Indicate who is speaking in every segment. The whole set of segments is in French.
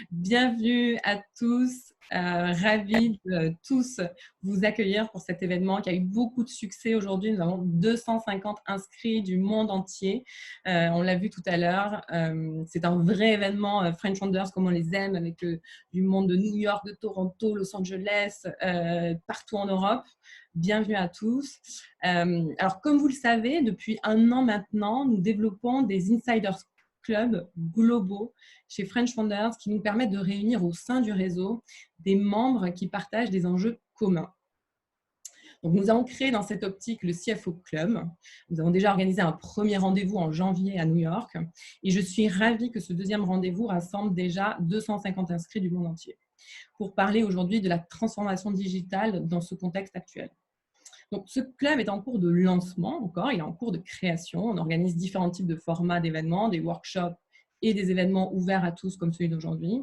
Speaker 1: Bienvenue à tous. Ravi de tous vous accueillir pour cet événement qui a eu beaucoup de succès aujourd'hui. Nous avons 250 inscrits du monde entier. On l'a vu tout à l'heure. C'est un vrai événement French Founders comme on les aime, avec du monde de New York, de Toronto, Los Angeles, partout en Europe. Bienvenue à tous. Alors, comme vous le savez, depuis 1 an maintenant, nous développons des Insiders Club globaux chez French Founders qui nous permettent de réunir au sein du réseau des membres qui partagent des enjeux communs. Donc, nous avons créé dans cette optique le CFO Club. Nous avons déjà organisé un premier rendez-vous en janvier à New York et je suis ravie que ce deuxième rendez-vous rassemble déjà 250 inscrits du monde entier pour parler aujourd'hui de la transformation digitale dans ce contexte actuel. Donc, ce club est en cours de lancement encore, il est en cours de création. On organise différents types de formats d'événements, des workshops et des événements ouverts à tous comme celui d'aujourd'hui.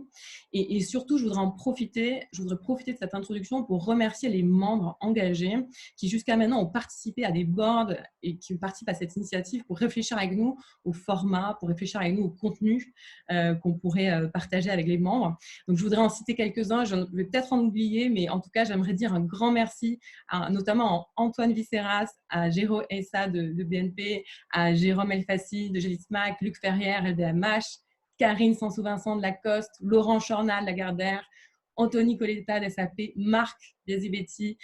Speaker 1: Et surtout, je voudrais profiter de cette introduction pour remercier les membres engagés qui jusqu'à maintenant ont participé à des boards et qui participent à cette initiative pour réfléchir avec nous au format, pour réfléchir avec nous au contenu qu'on pourrait partager avec les membres. Donc, je voudrais en citer quelques-uns, je vais peut-être en oublier, mais en tout cas, j'aimerais dire un grand merci notamment à Antoine Visseras, à Géro Essa de BNP, à Jérôme Elfassi de Gélismac, Luc Ferrière, LVMH, Karine Sansou-Vincent de Lacoste, Laurent Chornal de Lagardère, Anthony Coletta de SAP, Marc Biasibetti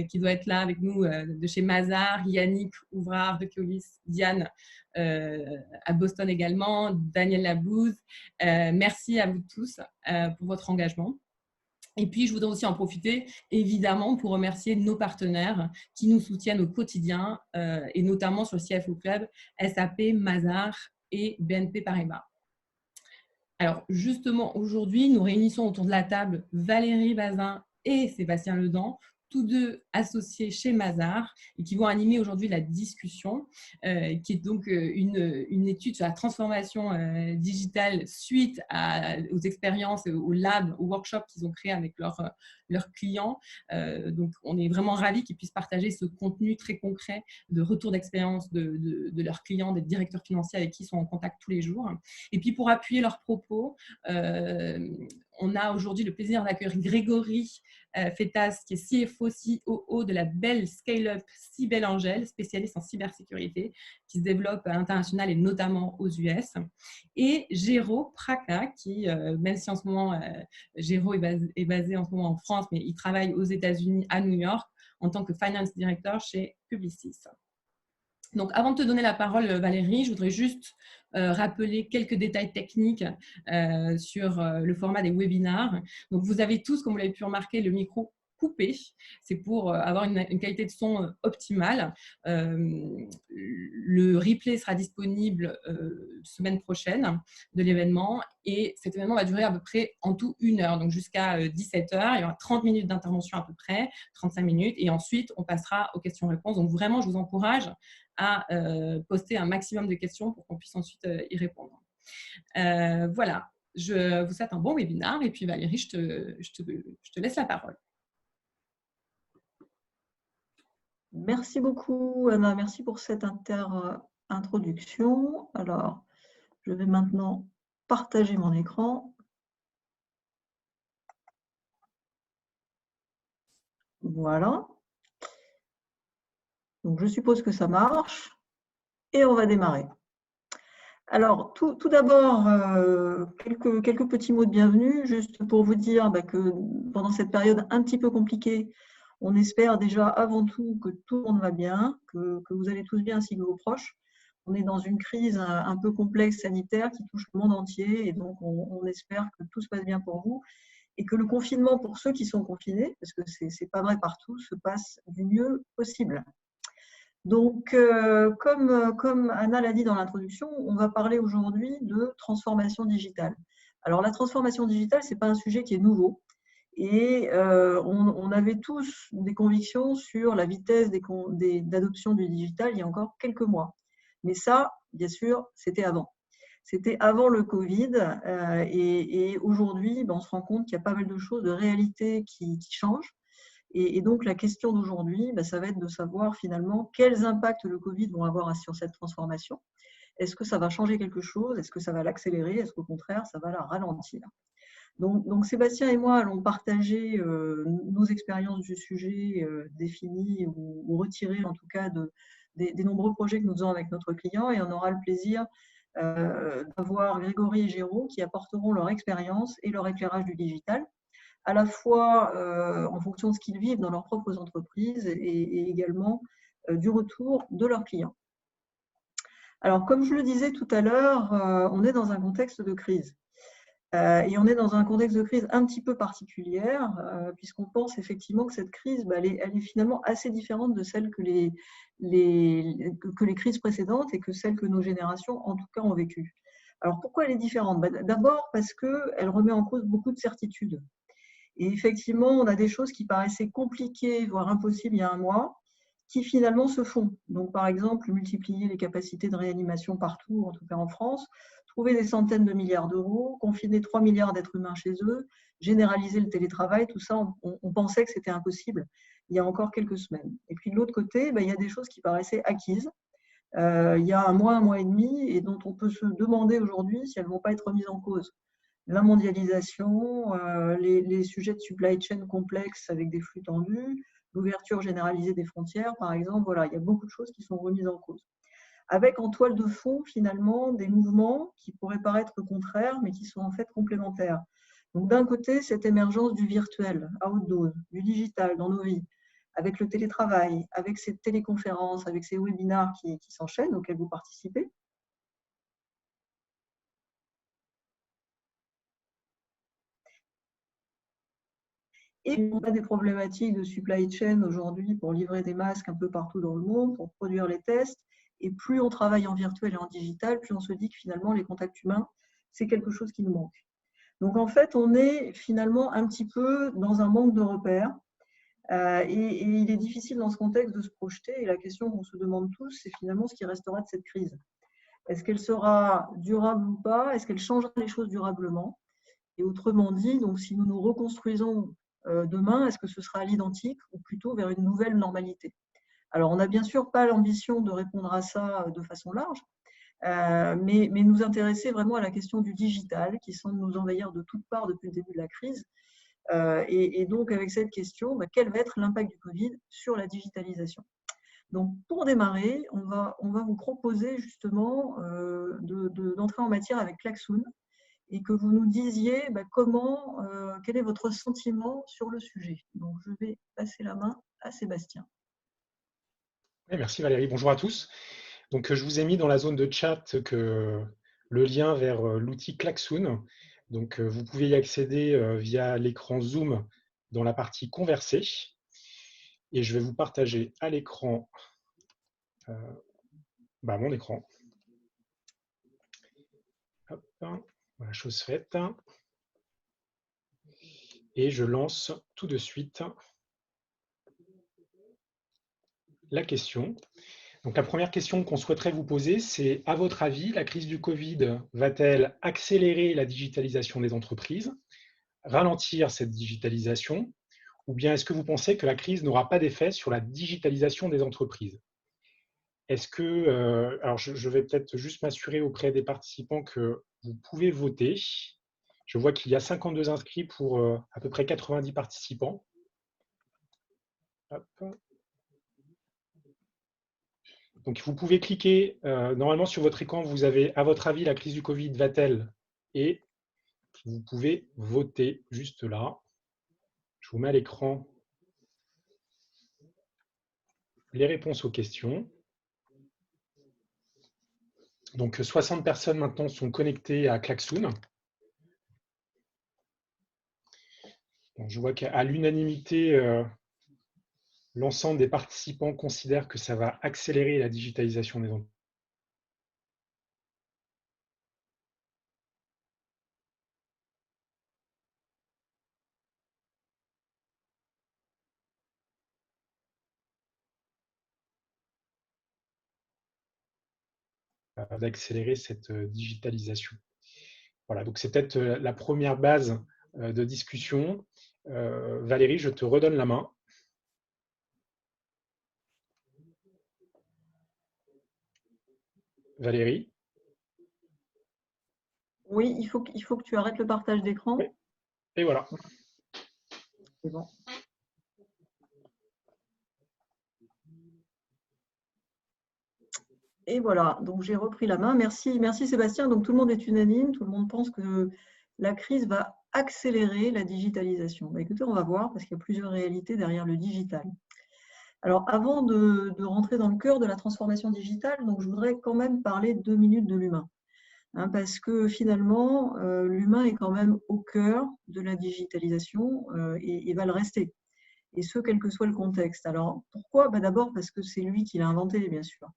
Speaker 1: qui doit être là avec nous de chez Mazars, Yannick Ouvrard de Keolis, Diane à Boston également, Daniel Labouze. Merci à vous tous pour votre engagement. Et puis, je voudrais aussi en profiter, évidemment, pour remercier nos partenaires qui nous soutiennent au quotidien, et notamment sur le CFO Club, SAP, Mazars et BNP Paribas. Alors, justement, aujourd'hui, nous réunissons autour de la table Valérie Bazin et Sébastien Ledan, tous deux associés chez Mazars et qui vont animer aujourd'hui la discussion, qui est donc une étude sur la transformation digitale suite aux expériences, aux labs, aux workshops qu'ils ont créés avec leurs clients. Donc, on est vraiment ravis qu'ils puissent partager ce contenu très concret de retour d'expérience de leurs clients, des directeurs financiers avec qui ils sont en contact tous les jours. Et puis, pour appuyer leurs propos, on a aujourd'hui le plaisir d'accueillir Grégory Fetas, qui est CFO, COO de la belle scale-up Cybelangel, spécialiste en cybersécurité, qui se développe à l'international et notamment aux US. Et Géro Praca, qui, même si en ce moment, Géro est basé en ce moment en France, mais il travaille aux États-Unis, à New York, en tant que Finance Director chez Publicis. Donc, avant de te donner la parole, Valérie, je voudrais juste rappeler quelques détails techniques sur le format des webinars. Donc, vous avez tous, comme vous l'avez pu remarquer, le micro coupé. C'est pour avoir une qualité de son optimale. Le replay sera disponible semaine prochaine de l'événement et cet événement va durer à peu près en tout 1 heure, donc jusqu'à 17 h. Il y aura 30 minutes d'intervention à peu près, 35 minutes et ensuite on passera aux questions-réponses. Donc vraiment, je vous encourage à poster un maximum de questions pour qu'on puisse ensuite y répondre. Voilà, je vous souhaite un bon webinaire et puis Valérie, je te laisse la parole.
Speaker 2: Merci beaucoup, Anna. Merci pour cette introduction. Alors, je vais maintenant partager mon écran. Voilà. Donc, je suppose que ça marche. Et on va démarrer. Alors, tout d'abord, quelques petits mots de bienvenue, juste pour vous dire que pendant cette période un petit peu compliquée, on espère déjà avant tout que tout le monde va bien, que vous allez tous bien ainsi que vos proches. On est dans une crise un peu complexe sanitaire qui touche le monde entier et donc on espère que tout se passe bien pour vous et que le confinement pour ceux qui sont confinés, parce que ce n'est pas vrai partout, se passe du mieux possible. Donc, comme Anna l'a dit dans l'introduction, on va parler aujourd'hui de transformation digitale. Alors, la transformation digitale, ce n'est pas un sujet qui est nouveau. Et on avait tous des convictions sur la vitesse d'adoption du digital il y a encore quelques mois. Mais ça, bien sûr, c'était avant. C'était avant le Covid. Et aujourd'hui, on se rend compte qu'il y a pas mal de choses, de réalités qui changent. Et donc, la question d'aujourd'hui, ça va être de savoir finalement quels impacts le Covid vont avoir sur cette transformation. Est-ce que ça va changer quelque chose? Est-ce que ça va l'accélérer? Est-ce qu'au contraire, ça va la ralentir? Donc Sébastien et moi allons partager nos expériences du sujet définies ou retirées en tout cas des nombreux projets que nous faisons avec notre client, et on aura le plaisir d'avoir Grégory et Géraud qui apporteront leur expérience et leur éclairage du digital, à la fois en fonction de ce qu'ils vivent dans leurs propres entreprises et également du retour de leurs clients. Alors, comme je le disais tout à l'heure, on est dans un contexte de crise. Et on est dans un contexte de crise un petit peu particulière, puisqu'on pense effectivement que cette crise, elle est finalement assez différente de celle que les crises précédentes et que celles que nos générations, en tout cas, ont vécues. Alors, pourquoi elle est différente? D'abord parce qu'elle remet en cause beaucoup de certitudes. Et effectivement, on a des choses qui paraissaient compliquées, voire impossibles il y a un mois, qui finalement se font. Donc, par exemple, multiplier les capacités de réanimation partout, en tout cas en France, trouver des centaines de milliards d'euros, confiner 3 milliards d'êtres humains chez eux, généraliser le télétravail, tout ça, on pensait que c'était impossible il y a encore quelques semaines. Et puis de l'autre côté, il y a des choses qui paraissaient acquises il y a un mois et demi, et dont on peut se demander aujourd'hui si elles ne vont pas être remises en cause. La mondialisation, les sujets de supply chain complexes avec des flux tendus, l'ouverture généralisée des frontières, par exemple. Voilà, il y a beaucoup de choses qui sont remises en cause. Avec en toile de fond, finalement, des mouvements qui pourraient paraître contraires, mais qui sont en fait complémentaires. Donc, d'un côté, cette émergence du virtuel, à haute dose, du digital dans nos vies, avec le télétravail, avec ces téléconférences, avec ces webinars qui s'enchaînent, auxquels vous participez. Et on a des problématiques de supply chain aujourd'hui pour livrer des masques un peu partout dans le monde, pour produire les tests. Et plus on travaille en virtuel et en digital, plus on se dit que finalement, les contacts humains, c'est quelque chose qui nous manque. Donc, en fait, on est finalement un petit peu dans un manque de repères. Et il est difficile dans ce contexte de se projeter. Et la question qu'on se demande tous, c'est finalement ce qui restera de cette crise. Est-ce qu'elle sera durable ou pas? Est-ce qu'elle changera les choses durablement? Et autrement dit, donc, si nous nous reconstruisons demain, est-ce que ce sera à l'identique ou plutôt vers une nouvelle normalité? Alors, on n'a bien sûr pas l'ambition de répondre à ça de façon large, mais nous intéresser vraiment à la question du digital qui semble nous envahir de toutes parts depuis le début de la crise. Et donc, avec cette question, quel va être l'impact du Covid sur la digitalisation? Donc, pour démarrer, on va vous proposer justement d'entrer en matière avec Klaxoon et que vous nous disiez quel est votre sentiment sur le sujet. Donc, je vais passer la main à Sébastien.
Speaker 3: Oui, merci Valérie, bonjour à tous. Donc, je vous ai mis dans la zone de chat le lien vers l'outil Klaxoon. Donc, vous pouvez y accéder via l'écran Zoom dans la partie Converser. Et je vais vous partager à l'écran mon écran. Hop, voilà, chose faite. Et je lance tout de suite la question. Donc, la première question qu'on souhaiterait vous poser, c'est, à votre avis, la crise du Covid va-t-elle accélérer la digitalisation des entreprises, ralentir cette digitalisation, ou bien est-ce que vous pensez que la crise n'aura pas d'effet sur la digitalisation des entreprises? Est-ce que, alors je vais peut-être juste m'assurer auprès des participants que vous pouvez voter. Je vois qu'il y a 52 inscrits pour à peu près 90 participants. Hop. Donc, vous pouvez cliquer, normalement sur votre écran, vous avez, à votre avis, la crise du Covid va-t-elle? Et vous pouvez voter juste là. Je vous mets à l'écran les réponses aux questions. Donc, 60 personnes maintenant sont connectées à Klaxoon. Donc, je vois qu'à l'unanimité, l'ensemble des participants considèrent que ça va accélérer la digitalisation des entreprises. D'accélérer cette digitalisation. Voilà, donc c'est peut-être la première base de discussion. Valérie, je te redonne la main. Valérie?
Speaker 2: Oui, il faut que tu arrêtes le partage d'écran.
Speaker 3: Oui. Et voilà.
Speaker 2: C'est bon. Et voilà, donc j'ai repris la main. Merci, merci Sébastien. Donc tout le monde est unanime, tout le monde pense que la crise va accélérer la digitalisation. Bah, écoutez, on va voir parce qu'il y a plusieurs réalités derrière le digital. Alors avant de rentrer dans le cœur de la transformation digitale, donc je voudrais quand même parler 2 minutes de l'humain. Parce que finalement, l'humain est quand même au cœur de la digitalisation et va le rester. Et ce, quel que soit le contexte. Alors pourquoi? Bah, d'abord parce que c'est lui qui l'a inventé, bien sûr.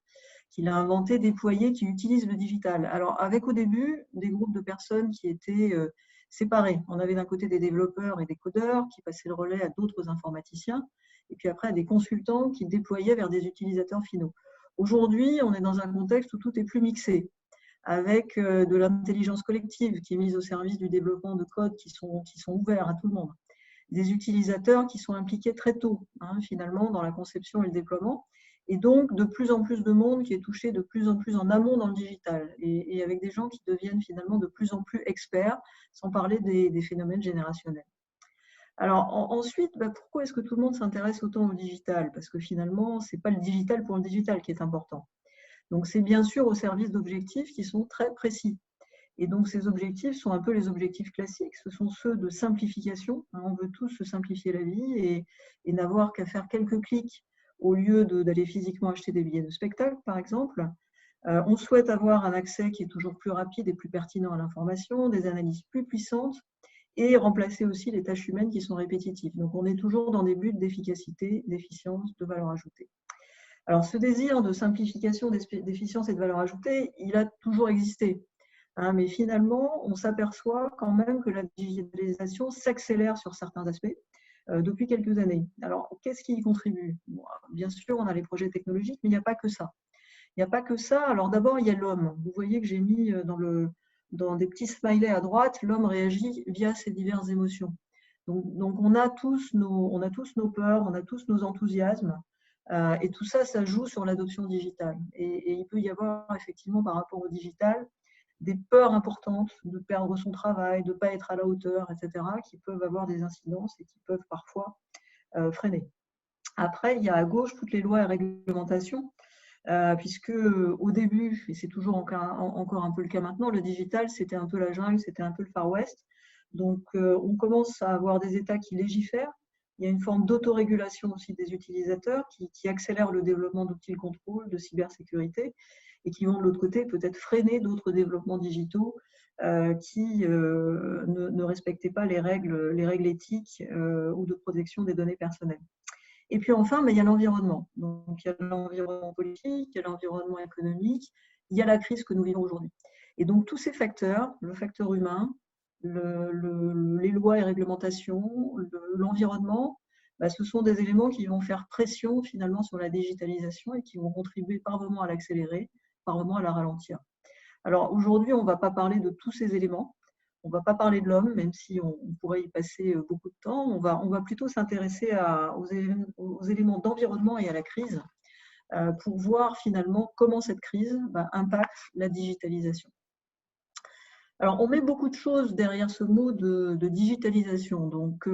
Speaker 2: Qu'il a inventé, déployé, qui utilise le digital. Alors, avec au début des groupes de personnes qui étaient séparés. On avait d'un côté des développeurs et des codeurs qui passaient le relais à d'autres informaticiens, et puis après à des consultants qui déployaient vers des utilisateurs finaux. Aujourd'hui, on est dans un contexte où tout est plus mixé, avec de l'intelligence collective qui est mise au service du développement de codes qui sont ouverts à tout le monde. Des utilisateurs qui sont impliqués très tôt, finalement, dans la conception et le déploiement, et donc de plus en plus de monde qui est touché de plus en plus en amont dans le digital, et avec des gens qui deviennent finalement de plus en plus experts, sans parler des phénomènes générationnels. Alors ensuite, pourquoi est-ce que tout le monde s'intéresse autant au digital? Parce que finalement, ce n'est pas le digital pour le digital qui est important. Donc c'est bien sûr au service d'objectifs qui sont très précis. Et donc, ces objectifs sont un peu les objectifs classiques. Ce sont ceux de simplification. On veut tous se simplifier la vie et n'avoir qu'à faire quelques clics au lieu d'aller physiquement acheter des billets de spectacle, par exemple. On souhaite avoir un accès qui est toujours plus rapide et plus pertinent à l'information, des analyses plus puissantes et remplacer aussi les tâches humaines qui sont répétitives. Donc, on est toujours dans des buts d'efficacité, d'efficience, de valeur ajoutée. Alors, ce désir de simplification, d'efficience et de valeur ajoutée, il a toujours existé. Mais finalement, on s'aperçoit quand même que la digitalisation s'accélère sur certains aspects depuis quelques années. Alors, qu'est-ce qui y contribue? Bien sûr, on a les projets technologiques, mais il n'y a pas que ça. Il n'y a pas que ça. Alors d'abord, il y a l'homme. Vous voyez que j'ai mis dans des petits smileys à droite, l'homme réagit via ses diverses émotions. Donc on a tous nos peurs, on a tous nos enthousiasmes. Et tout ça, ça joue sur l'adoption digitale. Et il peut y avoir effectivement par rapport au digital des peurs importantes de perdre son travail, de ne pas être à la hauteur, etc., qui peuvent avoir des incidences et qui peuvent parfois freiner. Après, il y a à gauche toutes les lois et réglementations, puisque au début, et c'est toujours encore un peu le cas maintenant, le digital, c'était un peu la jungle, c'était un peu le Far West. Donc, on commence à avoir des États qui légifèrent. Il y a une forme d'autorégulation aussi des utilisateurs qui accélère le développement d'outils de contrôle, de cybersécurité, et qui vont de l'autre côté peut-être freiner d'autres développements digitaux qui ne respectaient pas les règles éthiques ou de protection des données personnelles. Et puis enfin, il y a l'environnement. Donc il y a l'environnement politique, il y a l'environnement économique, il y a la crise que nous vivons aujourd'hui. Et donc tous ces facteurs, le facteur humain, les lois et réglementations, l'environnement, ce sont des éléments qui vont faire pression finalement sur la digitalisation et qui vont contribuer par moments à l'accélérer, par moments à la ralentir. Alors aujourd'hui, on ne va pas parler de tous ces éléments, on ne va pas parler de l'homme, même si on pourrait y passer beaucoup de temps, on va plutôt s'intéresser aux éléments d'environnement et à la crise pour voir finalement comment cette crise impacte la digitalisation. Alors, on met beaucoup de choses derrière ce mot de digitalisation. Donc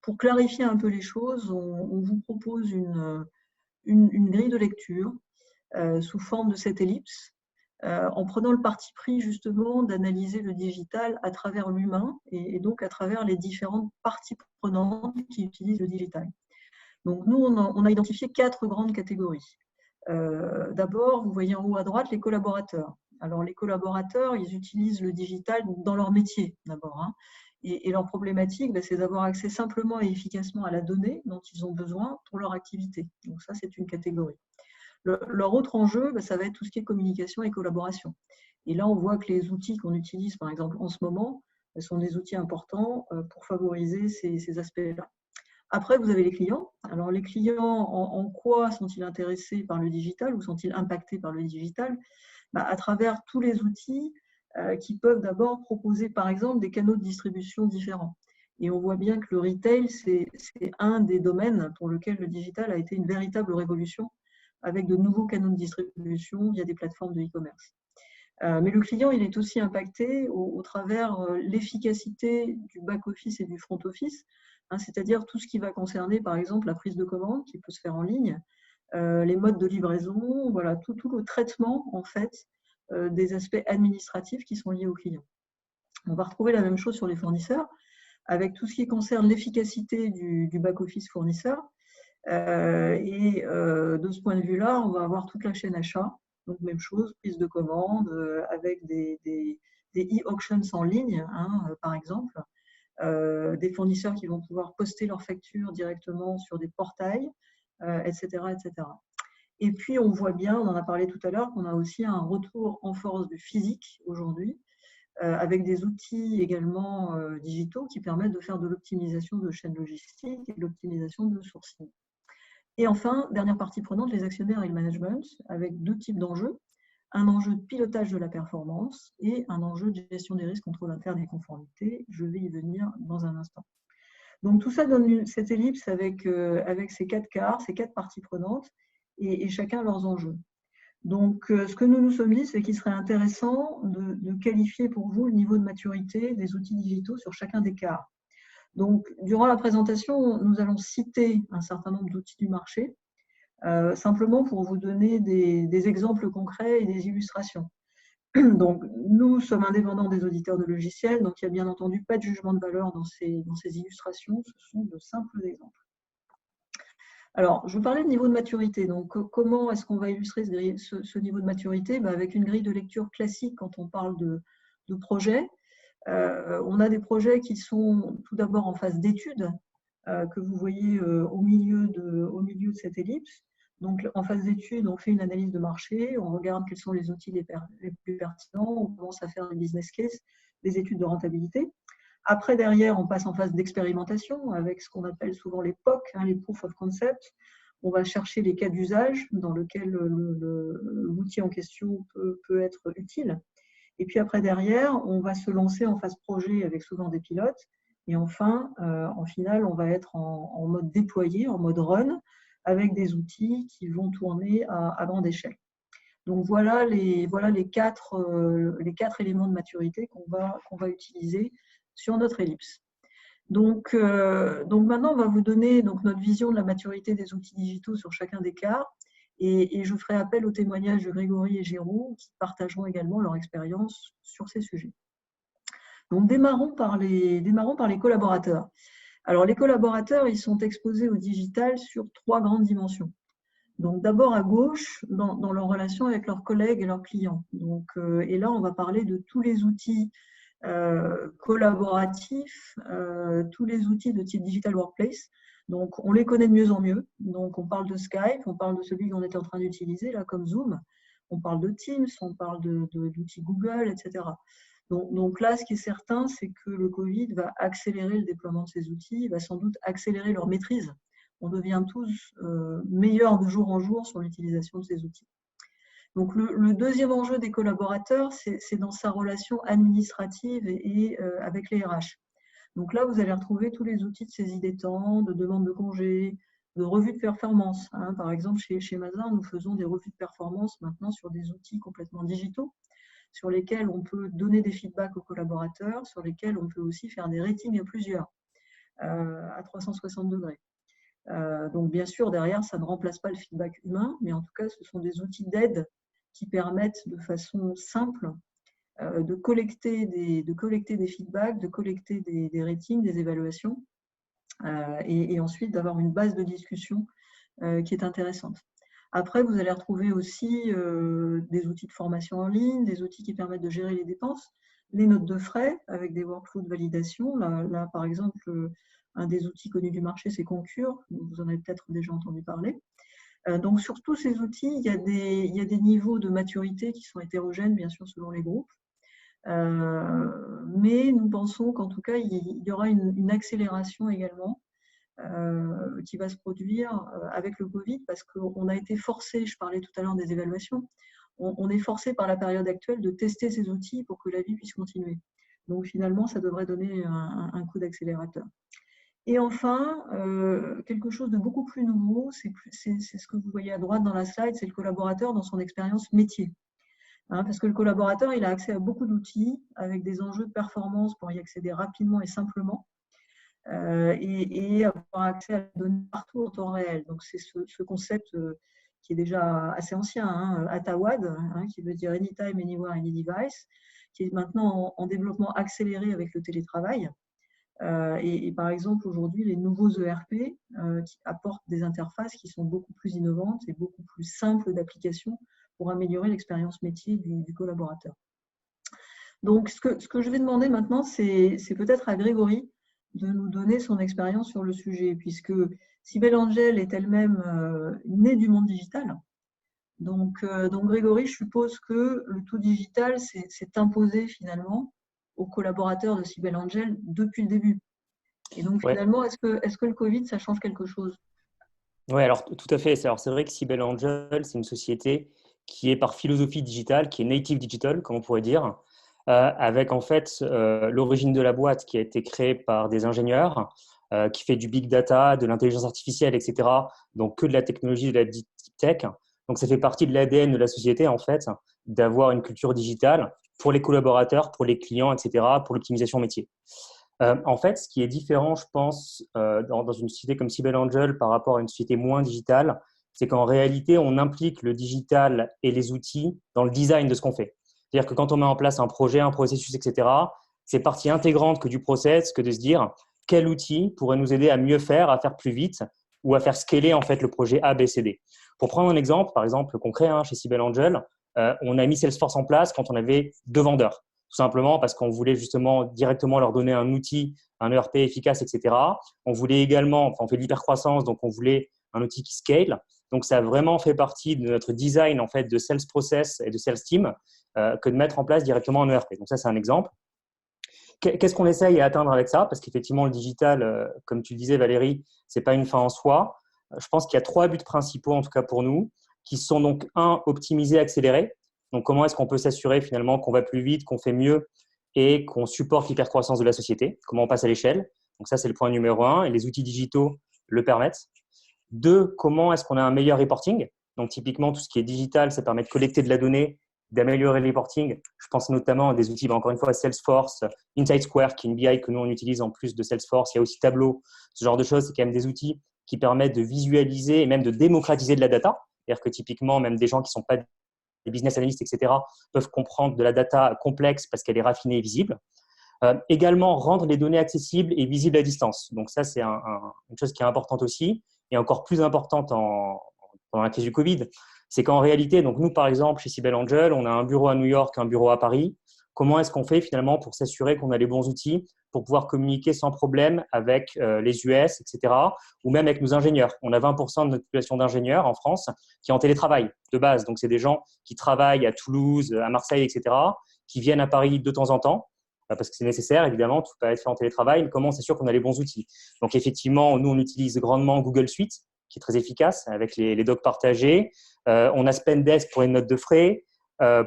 Speaker 2: pour clarifier un peu les choses, on vous propose une grille de lecture sous forme de cette ellipse, en prenant le parti pris justement d'analyser le digital à travers l'humain et donc à travers les différentes parties prenantes qui utilisent le digital. Donc nous, on a identifié 4 grandes catégories. D'abord, vous voyez en haut à droite les collaborateurs. Alors les collaborateurs, ils utilisent le digital dans leur métier d'abord. Et leur problématique, c'est d'avoir accès simplement et efficacement à la donnée dont ils ont besoin pour leur activité. Donc ça, c'est une catégorie. Leur autre enjeu, ça va être tout ce qui est communication et collaboration. Et là, on voit que les outils qu'on utilise, par exemple, en ce moment, sont des outils importants pour favoriser ces aspects-là. Après, vous avez les clients. Alors, les clients, en quoi sont-ils intéressés par le digital ou sont-ils impactés par le digital? À travers tous les outils qui peuvent d'abord proposer, par exemple, des canaux de distribution différents. Et on voit bien que le retail, c'est un des domaines pour lequel le digital a été une véritable révolution, avec de nouveaux canaux de distribution via des plateformes de e-commerce. Mais le client, il est aussi impacté au travers l'efficacité du back-office et du front-office, hein, c'est-à-dire tout ce qui va concerner, par exemple, la prise de commande qui peut se faire en ligne, les modes de livraison, voilà, tout le traitement, en fait, des aspects administratifs qui sont liés aux clients. On va retrouver la même chose sur les fournisseurs, avec tout ce qui concerne l'efficacité du back-office fournisseur. Et de ce point de vue-là, on va avoir toute la chaîne achat. Donc, même chose, prise de commande avec des e-auctions en ligne, hein, par exemple. Des fournisseurs qui vont pouvoir poster leurs factures directement sur des portails, etc., etc. Et puis, on voit bien, on en a parlé tout à l'heure, qu'on a aussi un retour en force du physique aujourd'hui, avec des outils également digitaux qui permettent de faire de l'optimisation de chaînes logistiques et de l'optimisation de sourcing. Et enfin, dernière partie prenante, les actionnaires et le management, avec deux types d'enjeux. Un enjeu de pilotage de la performance et un enjeu de gestion des risques, contrôle interne et conformité. Je vais y venir dans un instant. Donc tout ça donne cette ellipse avec ces quatre quarts, ces quatre parties prenantes, et chacun leurs enjeux. Donc ce que nous nous sommes dit, c'est qu'il serait intéressant de qualifier pour vous le niveau de maturité des outils digitaux sur chacun des quarts. Donc, durant la présentation, nous allons citer un certain nombre d'outils du marché, simplement pour vous donner des exemples concrets et des illustrations. Donc, nous sommes indépendants des auditeurs de logiciels, donc il n'y a bien entendu pas de jugement de valeur dans ces illustrations, ce sont de simples exemples. Alors, je vous parlais de niveau de maturité. Donc, comment est-ce qu'on va illustrer ce niveau de maturité? Avec une grille de lecture classique quand on parle de projet. On a des projets qui sont tout d'abord en phase d'étude, que vous voyez au milieu de cette ellipse. Donc, en phase d'étude, on fait une analyse de marché, on regarde quels sont les outils les plus pertinents, on commence à faire des business cases, des études de rentabilité. Après, derrière, on passe en phase d'expérimentation avec ce qu'on appelle souvent les POC, hein, les Proof of Concept. On va chercher les cas d'usage dans lesquels l'outil en question peut être utile. Et puis après, derrière, on va se lancer en phase projet avec souvent des pilotes. Et enfin, en finale, on va être en mode déployé, en mode run, avec des outils qui vont tourner à grande échelle. Donc voilà les quatre éléments de maturité qu'on va utiliser sur notre ellipse. Donc maintenant, on va vous donner notre vision de la maturité des outils digitaux sur chacun des quarts. Et je ferai appel au témoignage de Grégory et Géraud qui partageront également leur expérience sur ces sujets. Donc démarrons par les collaborateurs. Alors les collaborateurs, ils sont exposés au digital sur trois grandes dimensions. Donc d'abord à gauche, dans leur relation avec leurs collègues et leurs clients. Donc, et là, on va parler de tous les outils collaboratifs, tous les outils de type Digital Workplace. Donc, on les connaît de mieux en mieux. Donc, on parle de Skype, on parle de celui qu'on était en train d'utiliser, là, comme Zoom. On parle de Teams, on parle d'outils Google, etc. Donc là, ce qui est certain, c'est que le Covid va accélérer le déploiement de ces outils, il va sans doute accélérer leur maîtrise. On devient tous meilleurs de jour en jour sur l'utilisation de ces outils. Donc, le deuxième enjeu des collaborateurs, c'est dans sa relation administrative et avec les RH. Donc là, vous allez retrouver tous les outils de saisie des temps, de demande de congé, de revue de performance. Hein. Par exemple, chez Mazars, nous faisons des revues de performance maintenant sur des outils complètement digitaux, sur lesquels on peut donner des feedbacks aux collaborateurs, sur lesquels on peut aussi faire des ratings à plusieurs, à 360 degrés. Donc bien sûr, derrière, ça ne remplace pas le feedback humain, mais en tout cas, ce sont des outils d'aide qui permettent de façon simple de collecter des feedbacks, de collecter des ratings, des évaluations, et ensuite d'avoir une base de discussion qui est intéressante. Après, vous allez retrouver aussi des outils de formation en ligne, des outils qui permettent de gérer les dépenses, les notes de frais avec des workflows de validation. Là par exemple, un des outils connus du marché, c'est Concur. Vous en avez peut-être déjà entendu parler. Donc, sur tous ces outils, il y a des niveaux de maturité qui sont hétérogènes, bien sûr, selon les groupes. Mais nous pensons qu'en tout cas, il y aura une accélération également qui va se produire avec le Covid parce qu'on a été forcé, je parlais tout à l'heure des évaluations, on est forcé par la période actuelle de tester ces outils pour que la vie puisse continuer. Donc finalement, ça devrait donner un coup d'accélérateur. Et enfin, quelque chose de beaucoup plus nouveau, c'est ce que vous voyez à droite dans la slide, c'est le collaborateur dans son expérience métier. Parce que le collaborateur, il a accès à beaucoup d'outils avec des enjeux de performance pour y accéder rapidement et simplement. Et avoir accès à la donnée partout en temps réel. Donc, c'est ce concept qui est déjà assez ancien, ATAWAD, qui veut dire Anytime, Anywhere, Any Device, qui est maintenant en développement accéléré avec le télétravail. Et par exemple, aujourd'hui, les nouveaux ERP qui apportent des interfaces qui sont beaucoup plus innovantes et beaucoup plus simples d'application pour améliorer l'expérience métier du collaborateur. Donc, ce que je vais demander maintenant, c'est peut-être à Grégory de nous donner son expérience sur le sujet, puisque Cybèle Angel est elle-même née du monde digital. Donc, Grégory, je suppose que le tout digital s'est imposé finalement aux collaborateurs de Cybèle Angel depuis le début. Et donc, finalement, est-ce que le Covid, ça change quelque chose?
Speaker 4: Oui, alors tout à fait. Alors, c'est vrai que Cybèle Angel, c'est une société qui est par philosophie digitale, qui est native digital, comme on pourrait dire, avec en fait l'origine de la boîte qui a été créée par des ingénieurs, qui fait du big data, de l'intelligence artificielle, etc. Donc, que de la technologie, de la deep tech. Donc, ça fait partie de l'ADN de la société, en fait, d'avoir une culture digitale pour les collaborateurs, pour les clients, etc., pour l'optimisation métier. En fait, ce qui est différent, je pense, dans une société comme Cybèle Angel par rapport à une société moins digitale, c'est qu'en réalité, on implique le digital et les outils dans le design de ce qu'on fait. C'est-à-dire que quand on met en place un projet, un processus, etc., c'est partie intégrante que du process, que de se dire quel outil pourrait nous aider à mieux faire, à faire plus vite ou à faire scaler en fait le projet A, B, C, D. Pour prendre un exemple, par exemple concret, chez Cybèle Angel, on a mis Salesforce en place quand on avait 2 vendeurs. Tout simplement parce qu'on voulait justement directement leur donner un outil, un ERP efficace, etc. On voulait également, on fait de l'hypercroissance, donc on voulait un outil qui scale. Donc, ça a vraiment fait partie de notre design en fait, de sales process et de sales team que de mettre en place directement un ERP. Donc, ça, c'est un exemple. Qu'est-ce qu'on essaye à atteindre avec ça? Parce qu'effectivement, le digital, comme tu le disais, Valérie, ce n'est pas une fin en soi. Je pense qu'il y a 3 buts principaux, en tout cas pour nous, qui sont donc, 1, optimiser, accélérer. Donc, comment est-ce qu'on peut s'assurer finalement qu'on va plus vite, qu'on fait mieux et qu'on supporte l'hypercroissance de la société? Comment on passe à l'échelle? Donc, ça, c'est le point numéro 1 et les outils digitaux le permettent. 2, comment est-ce qu'on a un meilleur reporting? Donc, typiquement, tout ce qui est digital, ça permet de collecter de la donnée, d'améliorer le reporting. Je pense notamment à des outils, encore une fois, Salesforce, Insight Square, qui est une BI que nous, on utilise en plus de Salesforce. Il y a aussi Tableau. Ce genre de choses, c'est quand même des outils qui permettent de visualiser et même de démocratiser de la data. C'est-à-dire que typiquement, même des gens qui ne sont pas des business analysts, etc., peuvent comprendre de la data complexe parce qu'elle est raffinée et visible. Également, rendre les données accessibles et visibles à distance. Donc ça, c'est une chose qui est importante aussi et encore plus importante pendant la crise du Covid. C'est qu'en réalité, donc nous, par exemple, chez Cybèle Angel, on a un bureau à New York, un bureau à Paris. Comment est-ce qu'on fait finalement pour s'assurer qu'on a les bons outils pour pouvoir communiquer sans problème avec les US, etc., ou même avec nos ingénieurs? On a 20% de notre population d'ingénieurs en France qui est en télétravail de base. Donc, c'est des gens qui travaillent à Toulouse, à Marseille, etc., qui viennent à Paris de temps en temps, parce que c'est nécessaire, évidemment, tout peut être fait en télétravail, mais comment s'assurer qu'on a les bons outils? Donc, effectivement, nous, on utilise grandement Google Suite, qui est très efficace, avec les docs partagés. On a Spendesk pour les notes de frais.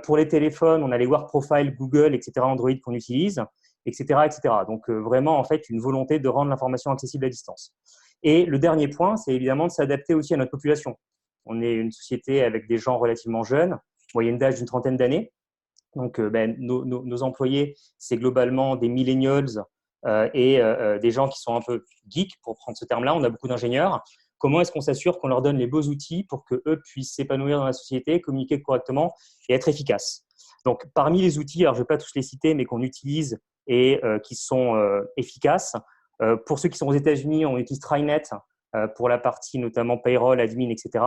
Speaker 4: Pour les téléphones, on a les Work Profile, Google, etc., Android qu'on utilise, etc., etc. Donc, vraiment, en fait, une volonté de rendre l'information accessible à distance. Et le dernier point, c'est évidemment de s'adapter aussi à notre population. On est une société avec des gens relativement jeunes, moyenne d'âge d'une 30aine d'années. Donc, nos employés, c'est globalement des millennials et des gens qui sont un peu geeks, pour prendre ce terme-là. On a beaucoup d'ingénieurs. Comment est-ce qu'on s'assure qu'on leur donne les beaux outils pour qu'eux puissent s'épanouir dans la société, communiquer correctement et être efficaces? Donc, parmi les outils, alors je ne vais pas tous les citer, mais qu'on utilise et qui sont efficaces, pour ceux qui sont aux États-Unis, on utilise TriNet pour la partie notamment payroll, admin, etc.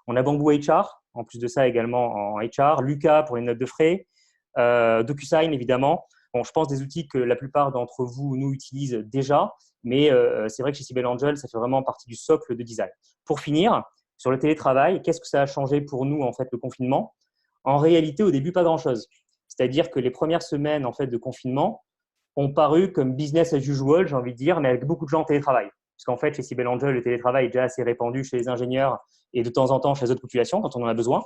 Speaker 4: On a Bamboo HR, en plus de ça également en HR, Luca pour les notes de frais, DocuSign évidemment. Bon, je pense des outils que la plupart d'entre vous nous utilisent déjà, mais c'est vrai que chez Cybèle Angel, ça fait vraiment partie du socle de design. Pour finir, sur le télétravail, qu'est-ce que ça a changé pour nous en fait le confinement? En réalité, au début, pas grand-chose. C'est-à-dire que les premières semaines en fait de confinement ont paru comme business as usual, j'ai envie de dire, mais avec beaucoup de gens en télétravail. Parce qu'en fait, chez Cybèle Angel, le télétravail est déjà assez répandu chez les ingénieurs et de temps en temps chez les autres populations quand on en a besoin.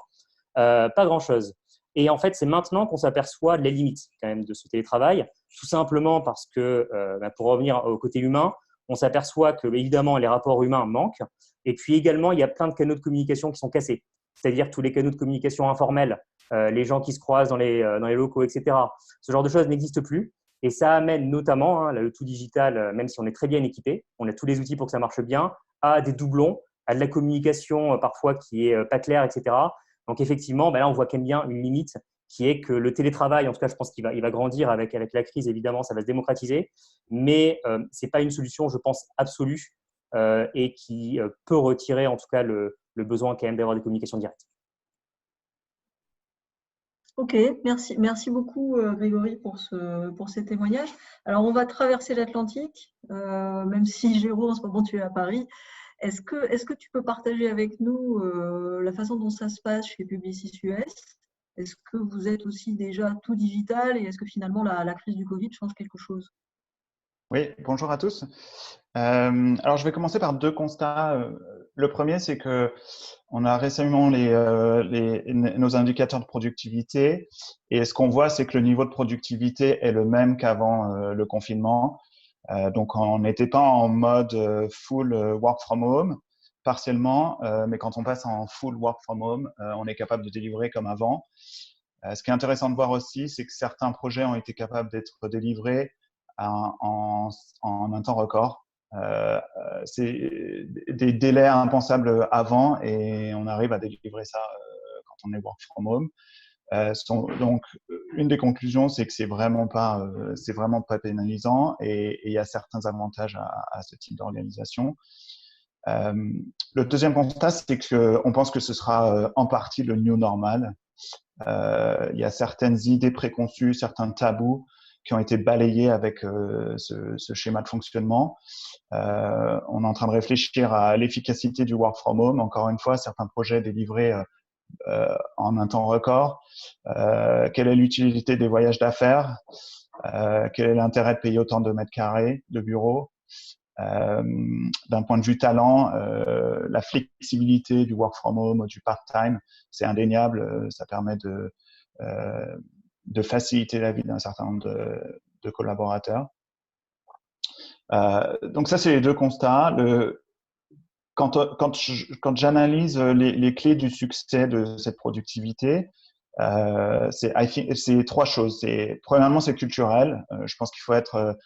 Speaker 4: Pas grand-chose. Et en fait, c'est maintenant qu'on s'aperçoit les limites quand même de ce télétravail, tout simplement parce que, pour revenir au côté humain, on s'aperçoit que, évidemment, les rapports humains manquent. Et puis également, il y a plein de canaux de communication qui sont cassés. C'est-à-dire tous les canaux de communication informels les gens qui se croisent dans les locaux, etc. Ce genre de choses n'existe plus. Et ça amène notamment, hein, le tout digital, même si on est très bien équipé, on a tous les outils pour que ça marche bien, à des doublons, à de la communication parfois qui est pas claire, etc. Donc effectivement, là, on voit quand même bien une limite qui est que le télétravail, en tout cas, je pense qu'il va grandir avec la crise, évidemment, ça va se démocratiser, mais ce n'est pas une solution, je pense, absolue et qui peut retirer, en tout cas, le besoin quand même d'avoir des communications directes.
Speaker 2: Ok, merci beaucoup Grégory pour ces témoignages. Alors on va traverser l'Atlantique, même si Géraud, en ce moment tu es à Paris. Est-ce que tu peux partager avec nous la façon dont ça se passe chez Publicis US? Est-ce que vous êtes aussi déjà tout digital et est-ce que finalement la crise du Covid change quelque chose?
Speaker 5: Oui, bonjour à tous. Alors, je vais commencer par deux constats. Le premier, c'est que on a récemment nos indicateurs de productivité et ce qu'on voit, c'est que le niveau de productivité est le même qu'avant le confinement. Donc, on n'était pas en mode full work from home, partiellement, mais quand on passe en full work from home, on est capable de délivrer comme avant. Ce qui est intéressant de voir aussi, c'est que certains projets ont été capables d'être délivrés en un temps record. C'est des délais impensables avant et on arrive à délivrer ça quand on est work from home. Donc, une des conclusions, c'est que c'est vraiment pas pénalisant et il y a certains avantages à ce type d'organisation. Le deuxième constat, c'est qu'on pense que ce sera en partie le new normal. Il y a certaines idées préconçues, certains tabous qui ont été balayés avec ce schéma de fonctionnement. On est en train de réfléchir à l'efficacité du work from home. Encore une fois, certains projets délivrés en un temps record. Quelle est l'utilité des voyages d'affaires? Quel est l'intérêt de payer autant de mètres carrés de bureau? D'un point de vue talent, la flexibilité du work from home, du part-time, c'est indéniable. Ça permet de faciliter la vie d'un certain nombre de collaborateurs. Donc ça, c'est les deux constats. Quand j'analyse les clés du succès de cette productivité, c'est trois choses. Premièrement, c'est culturel. Je pense qu'il faut être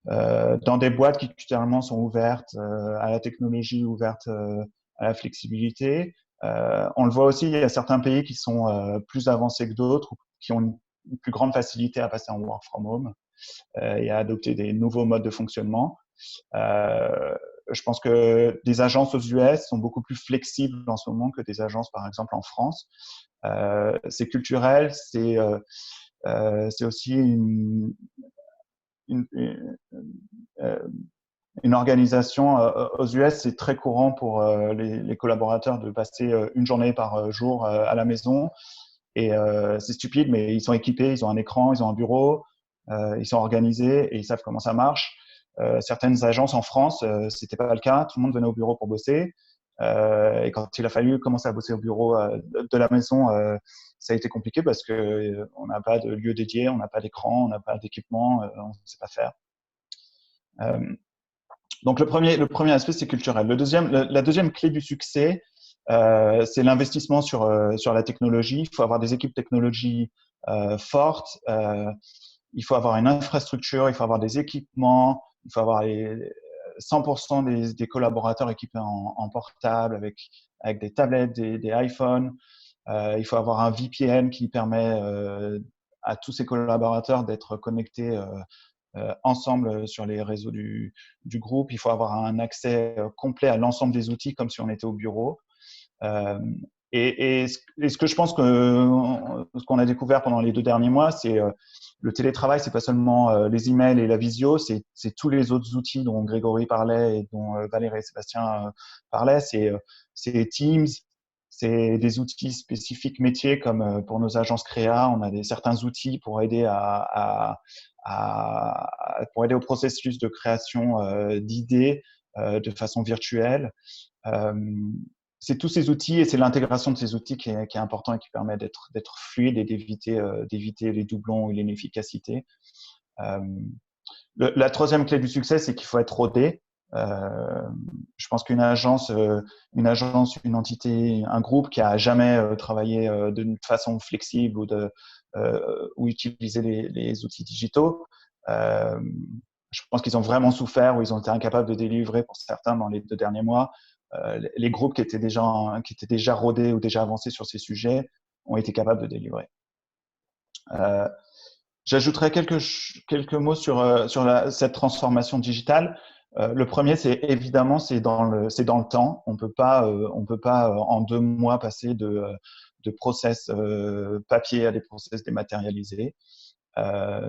Speaker 5: dans des boîtes qui culturellement sont ouvertes à la technologie, ouvertes à la flexibilité. On le voit aussi, il y a certains pays qui sont plus avancés que d'autres, qui ont une plus grande facilité à passer en work from home et à adopter des nouveaux modes de fonctionnement. Je pense que des agences aux US sont beaucoup plus flexibles en ce moment que des agences, par exemple, en France. C'est culturel, c'est aussi une organisation. Aux US, c'est très courant pour les collaborateurs de passer une journée par jour à la maison. Et c'est stupide, mais ils sont équipés, ils ont un écran, ils ont un bureau, ils sont organisés et ils savent comment ça marche. Certaines agences en France, c'était pas le cas. Tout le monde venait au bureau pour bosser. Et quand il a fallu commencer à bosser au bureau de la maison, ça a été compliqué parce que on n'a pas de lieu dédié, on n'a pas d'écran, on n'a pas d'équipement, on ne sait pas faire. Donc le premier aspect, c'est culturel. La deuxième clé du succès, c'est l'investissement sur la technologie. Il faut avoir des équipes technologie fortes. Il faut avoir une infrastructure, il faut avoir des équipements, il faut avoir 100% des collaborateurs équipés en portable avec des tablettes, des iPhones. Il faut avoir un VPN qui permet à tous ces collaborateurs d'être connectés ensemble sur les réseaux du groupe. Il faut avoir un accès complet à l'ensemble des outils comme si on était au bureau. Et ce que je pense ce qu'on a découvert pendant les 2 derniers mois, c'est le télétravail, c'est pas seulement les emails et la visio, c'est tous les autres outils dont Grégory parlait et dont Valérie et Sébastien parlaient. C'est Teams, c'est des outils spécifiques métiers comme pour nos agences créa, on a certains outils pour aider pour aider au processus de création d'idées de façon virtuelle. C'est tous ces outils et c'est l'intégration de ces outils qui est important et qui permet d'être fluide et d'éviter les doublons ou l'inefficacité. La troisième clé du succès, c'est qu'il faut être rodé. Je pense qu'une agence, une entité, un groupe qui a jamais travaillé d'une façon flexible ou utilisé les outils digitaux, je pense qu'ils ont vraiment souffert ou ils ont été incapables de délivrer pour certains dans les 2 derniers mois. Les groupes qui étaient déjà rodés ou déjà avancés sur ces sujets ont été capables de délivrer. J'ajouterai quelques mots sur cette transformation digitale. Le premier, c'est évidemment, c'est dans le temps. On peut pas en 2 mois passer de process papier à des process dématérialisés.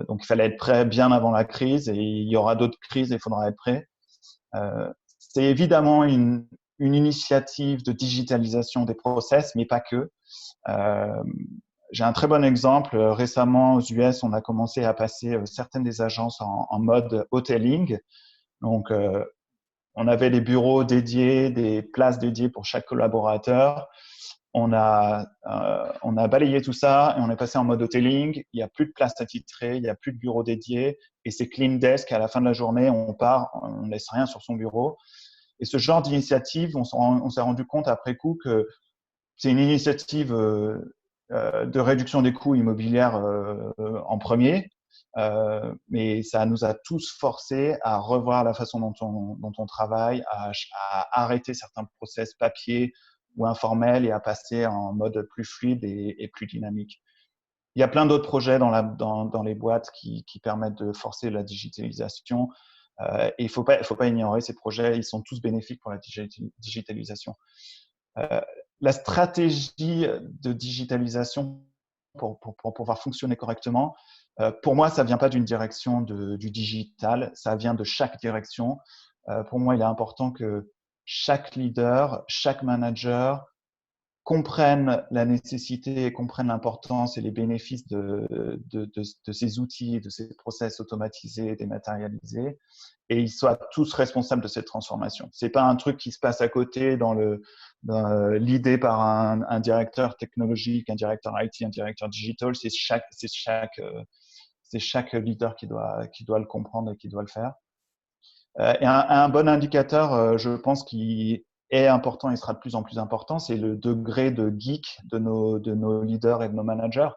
Speaker 5: Donc, il fallait être prêt bien avant la crise et il y aura d'autres crises et il faudra être prêt. C'est évidemment une initiative de digitalisation des process, mais pas que. J'ai un très bon exemple. Récemment, aux US, on a commencé à passer certaines des agences en mode hoteling. Donc, on avait des bureaux dédiés, des places dédiées pour chaque collaborateur. On a balayé tout ça et on est passé en mode hoteling. Il n'y a plus de place attitrée, il n'y a plus de bureau dédié et c'est clean desk. À la fin de la journée, on part, on ne laisse rien sur son bureau. Et ce genre d'initiative, on s'est rendu compte après coup que c'est une initiative de réduction des coûts immobilières en premier, mais ça nous a tous forcés à revoir la façon dont on travaille, à arrêter certains process papier ou informels et à passer en mode plus fluide et plus dynamique. Il y a plein d'autres projets dans les boîtes qui permettent de forcer la digitalisation. Et il faut pas ignorer ces projets, ils sont tous bénéfiques pour la digitalisation. La stratégie de digitalisation pour pouvoir fonctionner correctement, pour moi, ça ne vient pas d'une direction du digital, ça vient de chaque direction. Pour moi, il est important que chaque leader, chaque manager comprennent la nécessité et comprennent l'importance et les bénéfices de ces outils, de ces process automatisés et dématérialisés, et ils soient tous responsables de cette transformation. C'est pas un truc qui se passe à côté dans l'idée par un directeur technologique, un directeur IT, un directeur digital. C'est chaque leader qui doit le comprendre et qui doit le faire. Et un bon indicateur, je pense, qui est important et sera de plus en plus important, c'est le degré de geek de nos leaders et de nos managers.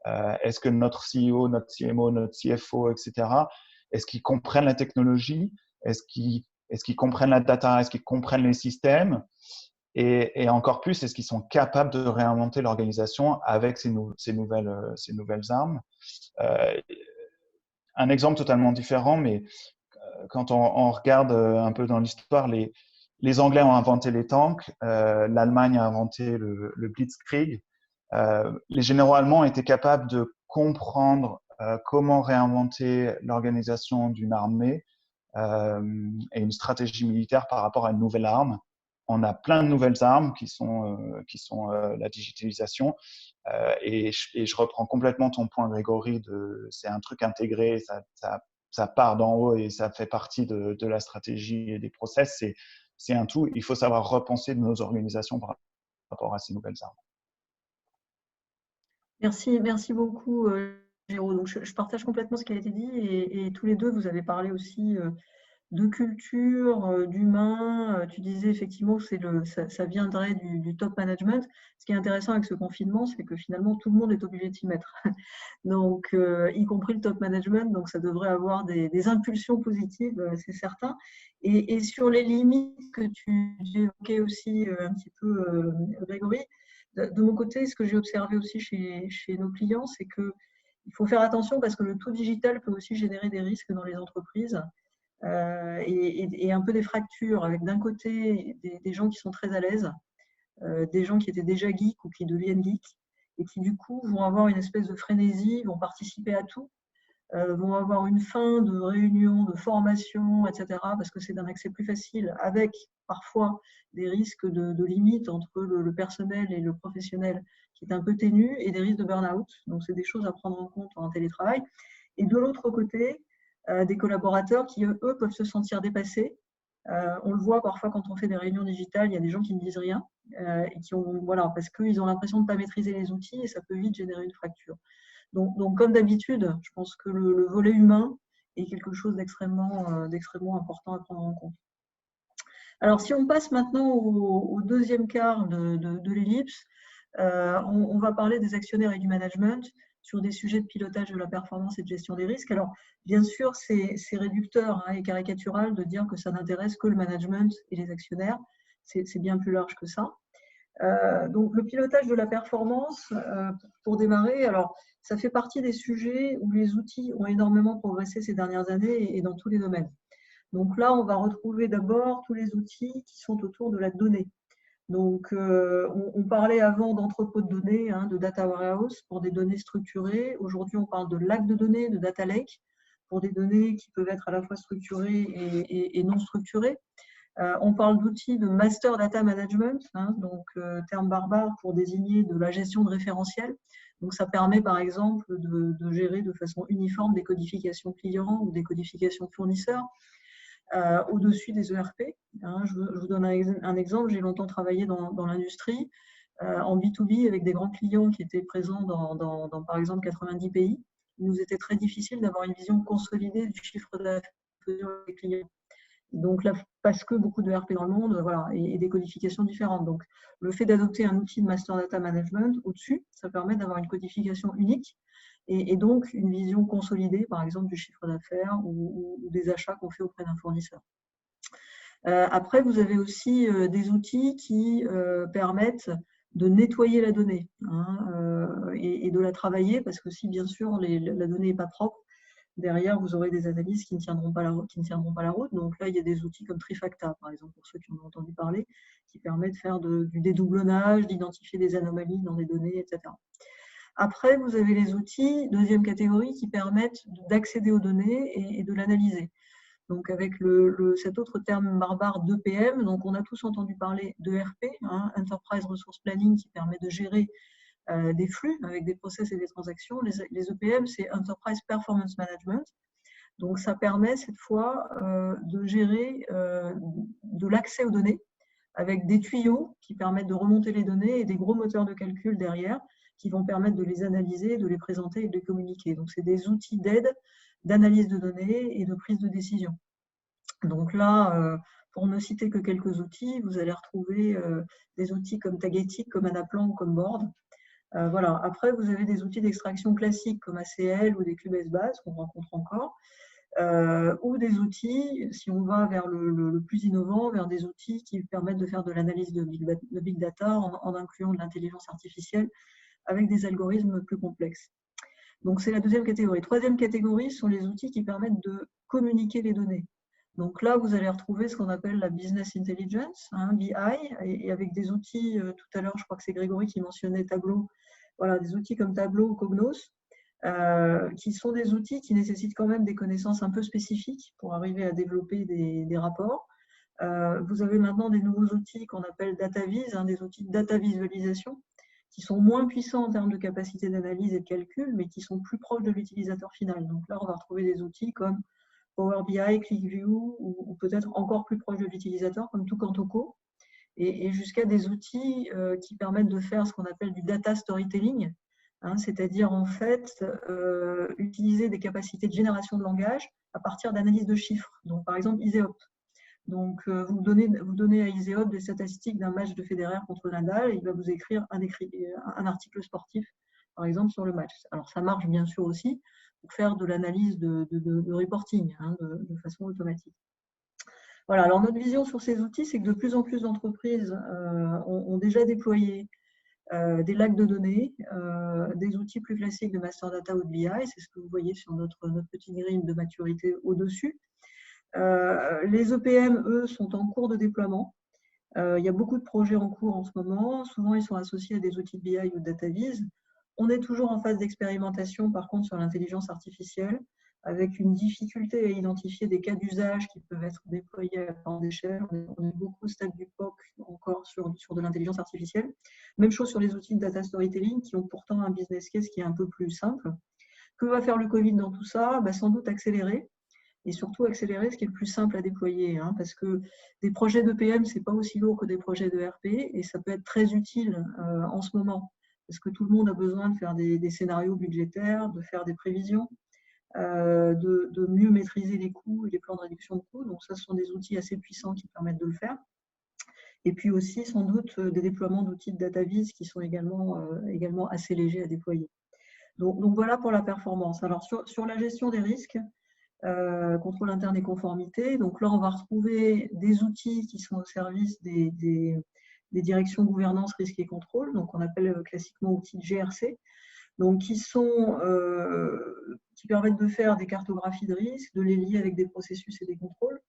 Speaker 5: Est-ce que notre CEO, notre CMO, notre CFO, etc., est-ce qu'ils comprennent la technologie? Est-ce qu'ils comprennent la data? Est-ce qu'ils comprennent les systèmes? Et encore plus, est-ce qu'ils sont capables de réinventer l'organisation avec ces nouvelles armes? Un exemple totalement différent, mais quand on regarde un peu dans l'histoire, les Anglais ont inventé les tanks, l'Allemagne a inventé le Blitzkrieg. Les généraux allemands étaient capables de comprendre comment réinventer l'organisation d'une armée et une stratégie militaire par rapport à une nouvelle arme. On a plein de nouvelles armes qui sont la digitalisation. Et je reprends complètement ton point, Grégory, c'est un truc intégré, ça part d'en haut et ça fait partie de la stratégie et des process. C'est un tout. Il faut savoir repenser nos organisations par rapport à ces nouvelles armes.
Speaker 2: Merci beaucoup, Géraud. Donc, je partage complètement ce qui a été dit et tous les deux, vous avez parlé aussi de culture, d'humain. Tu disais effectivement que ça viendrait du top management. Ce qui est intéressant avec ce confinement, c'est que finalement, tout le monde est obligé de s'y mettre. Donc, y compris le top management. Donc, ça devrait avoir des impulsions positives, c'est certain. Et sur les limites que tu évoquais aussi un petit peu, Grégory, de mon côté, ce que j'ai observé aussi chez nos clients, c'est qu'il faut faire attention parce que le tout digital peut aussi générer des risques dans les entreprises. Et un peu des fractures avec d'un côté des gens qui sont très à l'aise, des gens qui étaient déjà geeks ou qui deviennent geeks et qui du coup vont avoir une espèce de frénésie, vont participer à tout, vont avoir une fin de réunion, de formation, etc. parce que c'est d'un accès plus facile avec parfois des risques de limite entre le personnel et le professionnel qui est un peu ténu et des risques de burn-out. Donc c'est des choses à prendre en compte en télétravail. Et de l'autre côté, des collaborateurs qui, eux, peuvent se sentir dépassés. On le voit parfois quand on fait des réunions digitales, il y a des gens qui ne disent rien et parce qu'ils ont l'impression de ne pas maîtriser les outils et ça peut vite générer une fracture. Donc comme d'habitude, je pense que le volet humain est quelque chose d'extrêmement important à prendre en compte. Alors, si on passe maintenant au deuxième quart de l'ellipse, on va parler des actionnaires et du management sur des sujets de pilotage de la performance et de gestion des risques. Alors, bien sûr, c'est réducteur et caricatural de dire que ça n'intéresse que le management et les actionnaires. C'est bien plus large que ça. Donc, le pilotage de la performance, pour démarrer, alors, ça fait partie des sujets où les outils ont énormément progressé ces dernières années et dans tous les domaines. Donc là, on va retrouver d'abord tous les outils qui sont autour de la donnée. Donc, on parlait avant d'entrepôt de données, de data warehouse pour des données structurées. Aujourd'hui, on parle de lac de données, de data lake, pour des données qui peuvent être à la fois structurées et non structurées. On parle d'outils de master data management, donc terme barbare pour désigner de la gestion de référentiels. Donc, ça permet par exemple de gérer de façon uniforme des codifications clients ou des codifications fournisseurs. Au-dessus des ERP. Je vous donne un exemple. J'ai longtemps travaillé dans l'industrie, en B2B, avec des grands clients qui étaient présents dans par exemple, 90 pays. Il nous était très difficile d'avoir une vision consolidée du chiffre d'affaires des clients. Donc là, parce que beaucoup de ERP dans le monde, voilà, et des codifications différentes. Donc, le fait d'adopter un outil de master data management au-dessus, ça permet d'avoir une codification unique et donc une vision consolidée, par exemple, du chiffre d'affaires ou des achats qu'on fait auprès d'un fournisseur. Après, vous avez aussi des outils qui permettent de nettoyer la donnée et de la travailler, parce que si, bien sûr, la donnée n'est pas propre, derrière, vous aurez des analyses qui ne tiendront pas la route. Donc là, il y a des outils comme Trifacta, par exemple, pour ceux qui en ont entendu parler, qui permettent de faire du dédoublonnage, d'identifier des anomalies dans des données, etc. Après, vous avez les outils, deuxième catégorie, qui permettent d'accéder aux données et de l'analyser. Donc, avec cet autre terme barbare d'EPM, donc on a tous entendu parler d'ERP, Enterprise Resource Planning, qui permet de gérer des flux avec des process et des transactions. Les EPM, c'est Enterprise Performance Management. Donc, ça permet cette fois de gérer de l'accès aux données avec des tuyaux qui permettent de remonter les données et des gros moteurs de calcul derrière qui vont permettre de les analyser, de les présenter et de les communiquer. Donc, c'est des outils d'aide, d'analyse de données et de prise de décision. Donc là, pour ne citer que quelques outils, vous allez retrouver des outils comme Tagetic, comme Anaplan ou comme Board. Voilà. Après, vous avez des outils d'extraction classiques comme ACL ou des Cubase Base qu'on rencontre encore, ou des outils, si on va vers le plus innovant, vers des outils qui permettent de faire de l'analyse de big data en incluant de l'intelligence artificielle avec des algorithmes plus complexes. Donc, c'est la deuxième catégorie. Troisième catégorie sont les outils qui permettent de communiquer les données. Donc là, vous allez retrouver ce qu'on appelle la business intelligence, BI, et avec des outils, tout à l'heure, je crois que c'est Grégory qui mentionnait Tableau, voilà, des outils comme Tableau ou Cognos, qui sont des outils qui nécessitent quand même des connaissances un peu spécifiques pour arriver à développer des rapports. Vous avez maintenant des nouveaux outils qu'on appelle DataVis, des outils de data visualisation, qui sont moins puissants en termes de capacité d'analyse et de calcul, mais qui sont plus proches de l'utilisateur final. Donc là, on va retrouver des outils comme Power BI, ClickView, ou peut-être encore plus proches de l'utilisateur, comme Tukantoco, et jusqu'à des outils qui permettent de faire ce qu'on appelle du data storytelling, c'est-à-dire en fait utiliser des capacités de génération de langage à partir d'analyses de chiffres. Donc par exemple ISEOP. Donc vous donnez à ISEOP des statistiques d'un match de Federer contre Nadal et il va vous écrire un article sportif, par exemple, sur le match. Alors ça marche bien sûr aussi pour faire de l'analyse de reporting de façon automatique. Voilà, alors notre vision sur ces outils, c'est que de plus en plus d'entreprises ont déjà déployé des lacs de données, des outils plus classiques de master data ou de BI, c'est ce que vous voyez sur notre petite grille de maturité au-dessus. Les EPM, eux, sont en cours de déploiement. Il y a beaucoup de projets en cours en ce moment. Souvent, ils sont associés à des outils de BI ou de DataVis. On est toujours en phase d'expérimentation, par contre, sur l'intelligence artificielle, avec une difficulté à identifier des cas d'usage qui peuvent être déployés à grande échelle. On est beaucoup au stade du POC encore sur de l'intelligence artificielle. Même chose sur les outils de data storytelling qui ont pourtant un business case qui est un peu plus simple. Que va faire le Covid dans tout ça? Sans doute accélérer. Et surtout accélérer ce qui est le plus simple à déployer, parce que des projets d'EPM, ce n'est pas aussi lourd que des projets d'ERP, et ça peut être très utile en ce moment, parce que tout le monde a besoin de faire des scénarios budgétaires, de faire des prévisions, de mieux maîtriser les coûts et les plans de réduction de coûts. Donc ça, ce sont des outils assez puissants qui permettent de le faire. Et puis aussi, sans doute, des déploiements d'outils de data vis qui sont également assez légers à déployer. Donc voilà pour la performance. Alors sur la gestion des risques, contrôle interne et conformité, donc là on va retrouver des outils qui sont au service des directions gouvernance, risque et contrôle, donc on appelle classiquement outils de GRC, donc qui permettent de faire des cartographies de risques, de les lier avec des processus et des contrôles,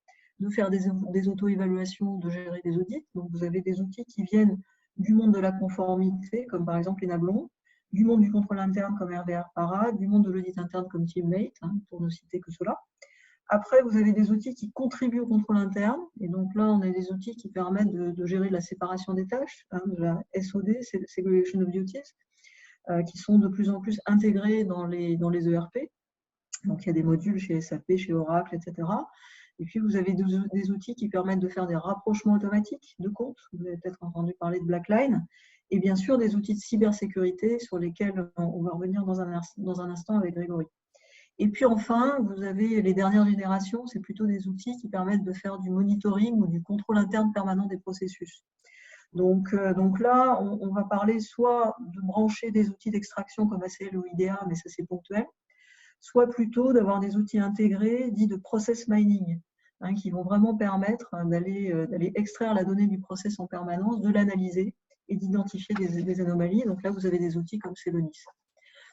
Speaker 2: de faire des auto-évaluations, de gérer des audits. Donc vous avez des outils qui viennent du monde de la conformité, comme par exemple Enablon, du monde du contrôle interne comme RVR Para, du monde de l'audit interne comme Teammate, pour ne citer que cela. Après, vous avez des outils qui contribuent au contrôle interne. Et donc là, on a des outils qui permettent de gérer la séparation des tâches, de la SOD, Segregation of Duties, qui sont de plus en plus intégrés dans les ERP. Donc il y a des modules chez SAP, chez Oracle, etc. Et puis, vous avez des outils qui permettent de faire des rapprochements automatiques de comptes. Vous avez peut-être entendu parler de Blackline. Et bien sûr, des outils de cybersécurité sur lesquels on va revenir dans un instant avec Grégory. Et puis enfin, vous avez les dernières générations, c'est plutôt des outils qui permettent de faire du monitoring ou du contrôle interne permanent des processus. Donc là, on va parler soit de brancher des outils d'extraction comme ACL ou IDEA, mais ça c'est ponctuel, soit plutôt d'avoir des outils intégrés dits de process mining, qui vont vraiment permettre d'aller extraire la donnée du process en permanence, de l'analyser et d'identifier des anomalies. Donc là, vous avez des outils comme Celonis.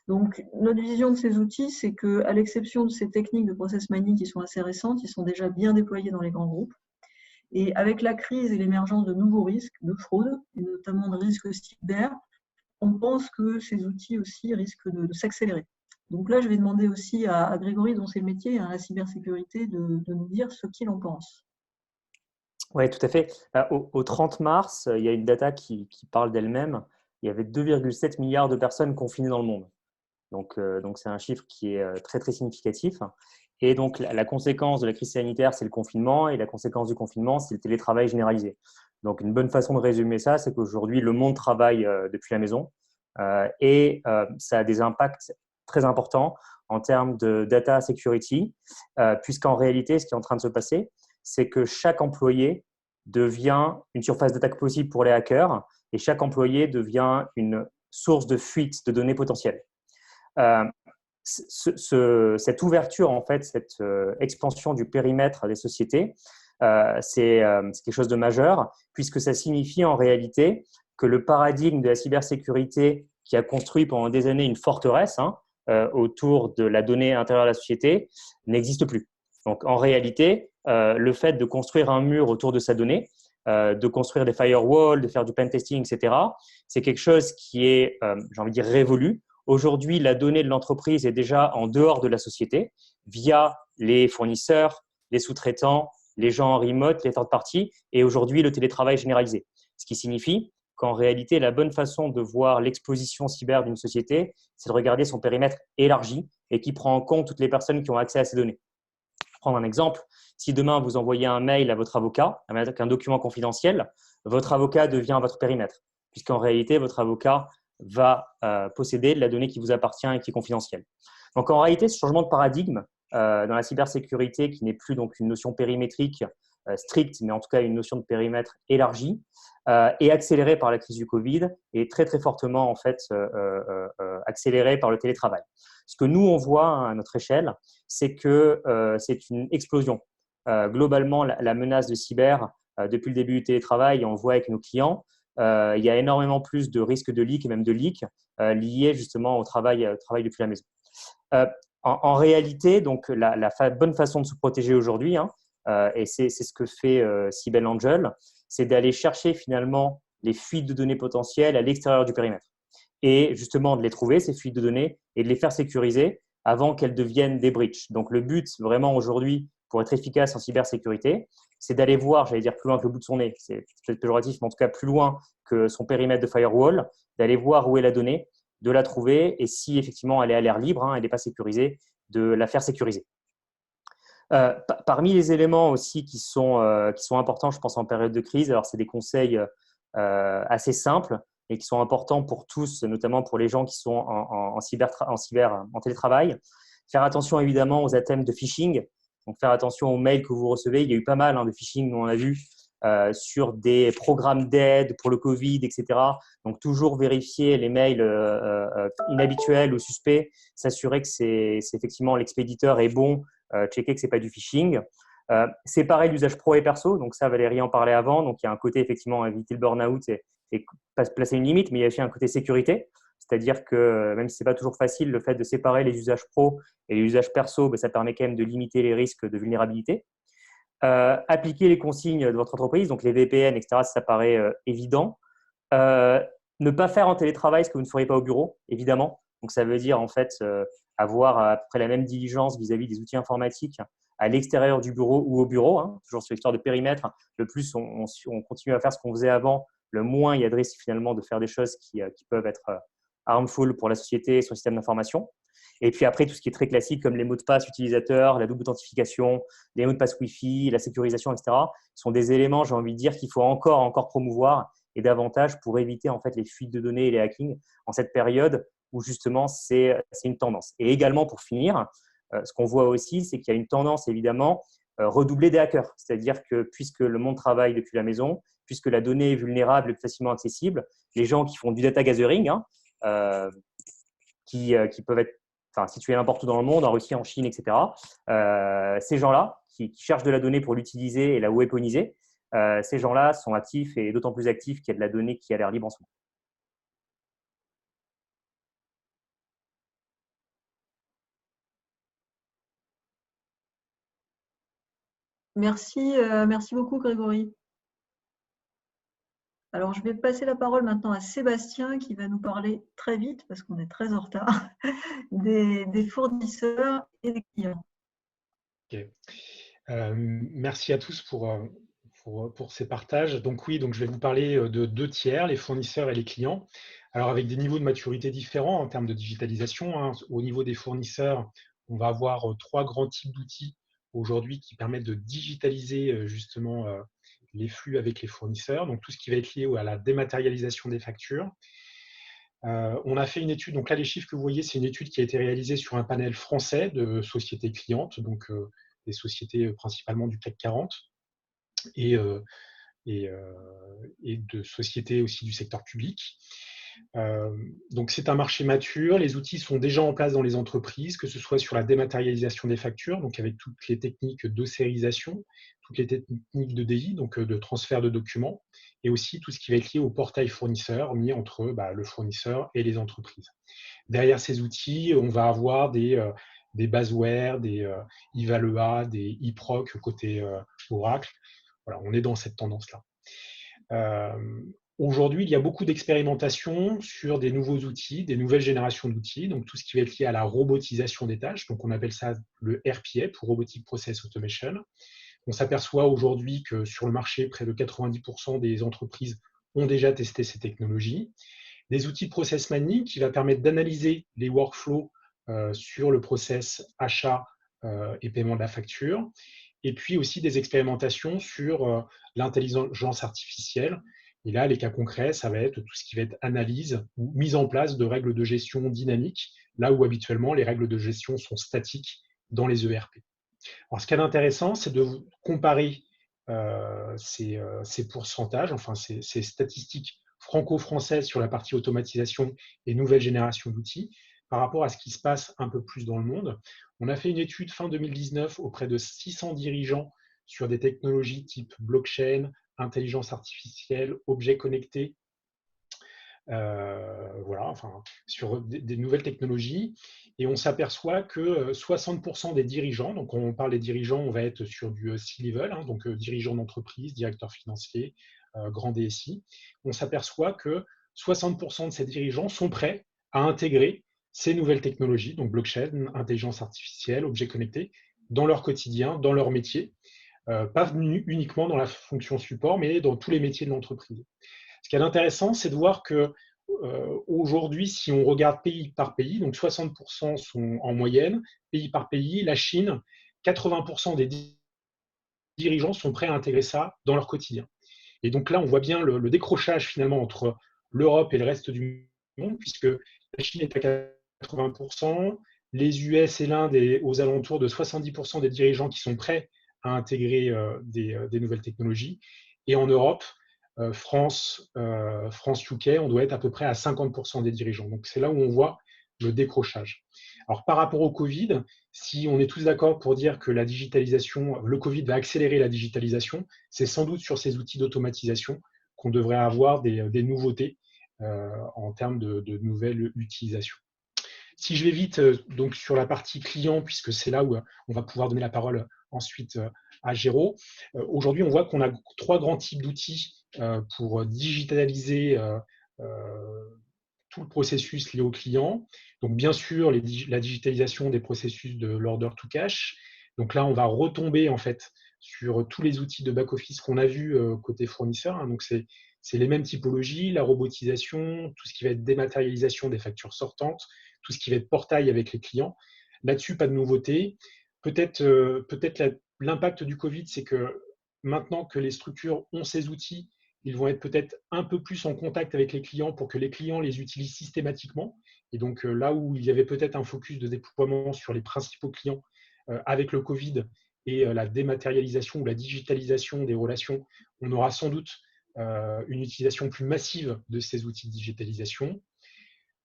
Speaker 2: Donc, notre vision de ces outils, c'est qu'à l'exception de ces techniques de process mining qui sont assez récentes, ils sont déjà bien déployés dans les grands groupes. Et avec la crise et l'émergence de nouveaux risques de fraude, et notamment de risques cyber, on pense que ces outils aussi risquent de s'accélérer. Donc là, je vais demander aussi à Grégory, dont c'est le métier, à la cybersécurité, de nous dire ce qu'il en pense.
Speaker 4: Oui, tout à fait. Au 30 mars, il y a une data qui parle d'elle-même. Il y avait 2,7 milliards de personnes confinées dans le monde. Donc c'est un chiffre qui est très, très significatif. Et donc, la conséquence de la crise sanitaire, c'est le confinement. Et la conséquence du confinement, c'est le télétravail généralisé. Donc, une bonne façon de résumer ça, c'est qu'aujourd'hui, le monde travaille depuis la maison. Et ça a des impacts très importants en termes de data security, puisqu'en réalité, ce qui est en train de se passer, c'est que chaque employé devient une surface d'attaque possible pour les hackers et chaque employé devient une source de fuite de données potentielles. Cette ouverture, en fait, cette expansion du périmètre des sociétés, c'est quelque chose de majeur puisque ça signifie en réalité que le paradigme de la cybersécurité qui a construit pendant des années une forteresse autour de la donnée intérieure de la société n'existe plus. Donc, en réalité, le fait de construire un mur autour de sa donnée, de construire des firewalls, de faire du pen testing, etc., c'est quelque chose qui est, j'ai envie de dire, révolu. Aujourd'hui, la donnée de l'entreprise est déjà en dehors de la société via les fournisseurs, les sous-traitants, les gens en remote, les third parties et aujourd'hui le télétravail généralisé. Ce qui signifie qu'en réalité, la bonne façon de voir l'exposition cyber d'une société, c'est de regarder son périmètre élargi et qui prend en compte toutes les personnes qui ont accès à ces données. Pour prendre un exemple, si demain vous envoyez un mail à votre avocat avec un document confidentiel, votre avocat devient votre périmètre, puisqu'en réalité, votre avocat va posséder de la donnée qui vous appartient et qui est confidentielle. Donc, en réalité, ce changement de paradigme dans la cybersécurité, qui n'est plus donc une notion périmétrique stricte, mais en tout cas une notion de périmètre élargie, est accéléré par la crise du Covid et très, très fortement en fait, accéléré par le télétravail. Ce que nous, on voit à notre échelle, c'est que c'est une explosion. Globalement, la menace de cyber, depuis le début du télétravail, on le voit avec nos clients, il y a énormément plus de risques de leak et même de leak liés justement au travail depuis la maison. En réalité, donc, la bonne façon de se protéger aujourd'hui, et c'est ce que fait Cybelle Angel, c'est d'aller chercher finalement les fuites de données potentielles à l'extérieur du périmètre et justement de les trouver, ces fuites de données, et de les faire sécuriser avant qu'elles deviennent des breaches. Donc, le but vraiment aujourd'hui pour être efficace en cybersécurité, c'est d'aller voir, j'allais dire plus loin que le bout de son nez, c'est peut-être péjoratif, mais en tout cas plus loin que son périmètre de firewall, d'aller voir où est la donnée, de la trouver et si effectivement elle est à l'air libre, elle n'est pas sécurisée, de la faire sécuriser. Parmi les éléments aussi qui sont importants, je pense, en période de crise, alors c'est des conseils assez simples et qui sont importants pour tous, notamment pour les gens qui sont en télétravail, Faire attention évidemment aux items de phishing. Donc, faire attention aux mails que vous recevez. Il y a eu pas mal de phishing, on l'a vu, sur des programmes d'aide pour le Covid, etc. Donc, toujours vérifier les mails inhabituels ou suspects, s'assurer que c'est effectivement l'expéditeur est bon, checker que ce n'est pas du phishing. Séparer l'usage pro et perso. Donc, ça, Valérie en parlait avant. Donc, il y a un côté, effectivement, éviter le burn-out et placer une limite, mais il y a aussi un côté sécurité. C'est-à-dire que même si ce n'est pas toujours facile, le fait de séparer les usages pro et les usages perso, ça permet quand même de limiter les risques de vulnérabilité. Appliquer les consignes de votre entreprise, donc les VPN, etc., ça paraît évident. Ne pas faire en télétravail ce que vous ne feriez pas au bureau, évidemment. Donc, ça veut dire en fait avoir à peu près la même diligence vis-à-vis des outils informatiques à l'extérieur du bureau ou au bureau. Toujours sur l'histoire de périmètre. Le plus on continue à faire ce qu'on faisait avant, le moins il y a de risque finalement de faire des choses qui peuvent être harmful pour la société et son système d'information. Et puis après, tout ce qui est très classique comme les mots de passe utilisateurs, la double authentification, les mots de passe Wi-Fi, la sécurisation, etc. sont des éléments, j'ai envie de dire, qu'il faut encore promouvoir et davantage pour éviter en fait les fuites de données et les hackings en cette période où justement c'est une tendance. Et également pour finir, ce qu'on voit aussi, c'est qu'il y a une tendance évidemment redoubler des hackers. C'est-à-dire que puisque le monde travaille depuis la maison, puisque la donnée est vulnérable et facilement accessible, les gens qui font du data gathering, qui peuvent être situés n'importe où dans le monde, en Russie, en Chine, etc. Ces gens-là qui cherchent de la donnée pour l'utiliser et la weaponiser, ces gens-là sont actifs et d'autant plus actifs qu'il y a de la donnée qui a l'air libre en ce moment.
Speaker 2: Merci beaucoup Grégory. Alors, je vais passer la parole maintenant à Sébastien qui va nous parler très vite, parce qu'on est très en retard, des fournisseurs et des clients.
Speaker 3: Okay. Merci à tous pour ces partages. Donc oui, je vais vous parler de deux tiers, les fournisseurs et les clients. Alors avec des niveaux de maturité différents en termes de digitalisation. Au niveau des fournisseurs, on va avoir trois grands types d'outils aujourd'hui qui permettent de digitaliser justement les flux avec les fournisseurs. Donc tout ce qui va être lié à la dématérialisation des factures. On a fait une étude, donc là les chiffres que vous voyez, c'est une étude qui a été réalisée sur un panel français de sociétés clientes, donc des sociétés principalement du CAC 40 et de sociétés aussi du secteur public. Donc c'est un marché mature, les outils sont déjà en place dans les entreprises, que ce soit sur la dématérialisation des factures, donc avec toutes les techniques de sérisation, toutes les techniques de DI, donc de transfert de documents, et aussi tout ce qui va être lié au portail fournisseur mis entre le fournisseur et les entreprises. Derrière ces outils, on va avoir des Basware, des Ivalua, des eProc côté Oracle. Voilà, on est dans cette tendance-là. Aujourd'hui, il y a beaucoup d'expérimentation sur des nouveaux outils, des nouvelles générations d'outils, donc tout ce qui va être lié à la robotisation des tâches, donc on appelle ça le RPA, pour Robotic Process Automation. On s'aperçoit aujourd'hui que sur le marché, près de 90% des entreprises ont déjà testé ces technologies. Des outils de process mining qui va permettre d'analyser les workflows sur le process achat et paiement de la facture. Et puis aussi des expérimentations sur l'intelligence artificielle. Et là, les cas concrets, ça va être tout ce qui va être analyse ou mise en place de règles de gestion dynamiques, là où habituellement les règles de gestion sont statiques dans les ERP. Alors, ce qu'il y a d'intéressant, c'est de comparer ces pourcentages, enfin ces statistiques franco-françaises sur la partie automatisation et nouvelle génération d'outils par rapport à ce qui se passe un peu plus dans le monde. On a fait une étude fin 2019 auprès de 600 dirigeants sur des technologies type blockchain, intelligence artificielle, objets connectés, sur des nouvelles technologies. Et on s'aperçoit que 60% des dirigeants, donc on parle des dirigeants, on va être sur du C-level, donc dirigeants d'entreprise, directeurs financiers, grand DSI, on s'aperçoit que 60% de ces dirigeants sont prêts à intégrer ces nouvelles technologies, donc blockchain, intelligence artificielle, objets connectés, dans leur quotidien, dans leur métier, pas uniquement dans la fonction support, mais dans tous les métiers de l'entreprise. Ce qui est intéressant, c'est de voir que aujourd'hui, si on regarde pays par pays, donc 60% sont en moyenne, pays par pays, la Chine, 80% des dirigeants sont prêts à intégrer ça dans leur quotidien. Et donc là, on voit bien le décrochage finalement entre l'Europe et le reste du monde, puisque la Chine est à 80%, Les US et l'Inde est aux alentours de 70% des dirigeants qui sont prêts à intégrer des nouvelles technologies. Et en Europe, France, UK, on doit être à peu près à 50% des dirigeants. Donc c'est là où on voit le décrochage. Alors par rapport au Covid, si on est tous d'accord pour dire que la digitalisation, le Covid va accélérer la digitalisation, c'est sans doute sur ces outils d'automatisation qu'on devrait avoir des nouveautés en termes de nouvelles utilisations. Si je vais vite donc sur la partie client, puisque c'est là où on va pouvoir donner la parole ensuite à Géraud, aujourd'hui on voit qu'on a 3 grands types d'outils pour digitaliser tout le processus lié au client. Donc bien sûr la digitalisation des processus de l'order to cash. Donc là on va retomber en fait sur tous les outils de back-office qu'on a vus côté fournisseur. Hein. Donc c'est les mêmes typologies, la robotisation, tout ce qui va être dématérialisation des factures sortantes, tout ce qui va être portail avec les clients. Là-dessus, pas de nouveauté. Peut-être l'impact du Covid, c'est que maintenant que les structures ont ces outils, ils vont être peut-être un peu plus en contact avec les clients pour que les clients les utilisent systématiquement. Et donc là où il y avait peut-être un focus de déploiement sur les principaux clients avec le Covid et la dématérialisation ou la digitalisation des relations, on aura sans doute une utilisation plus massive de ces outils de digitalisation.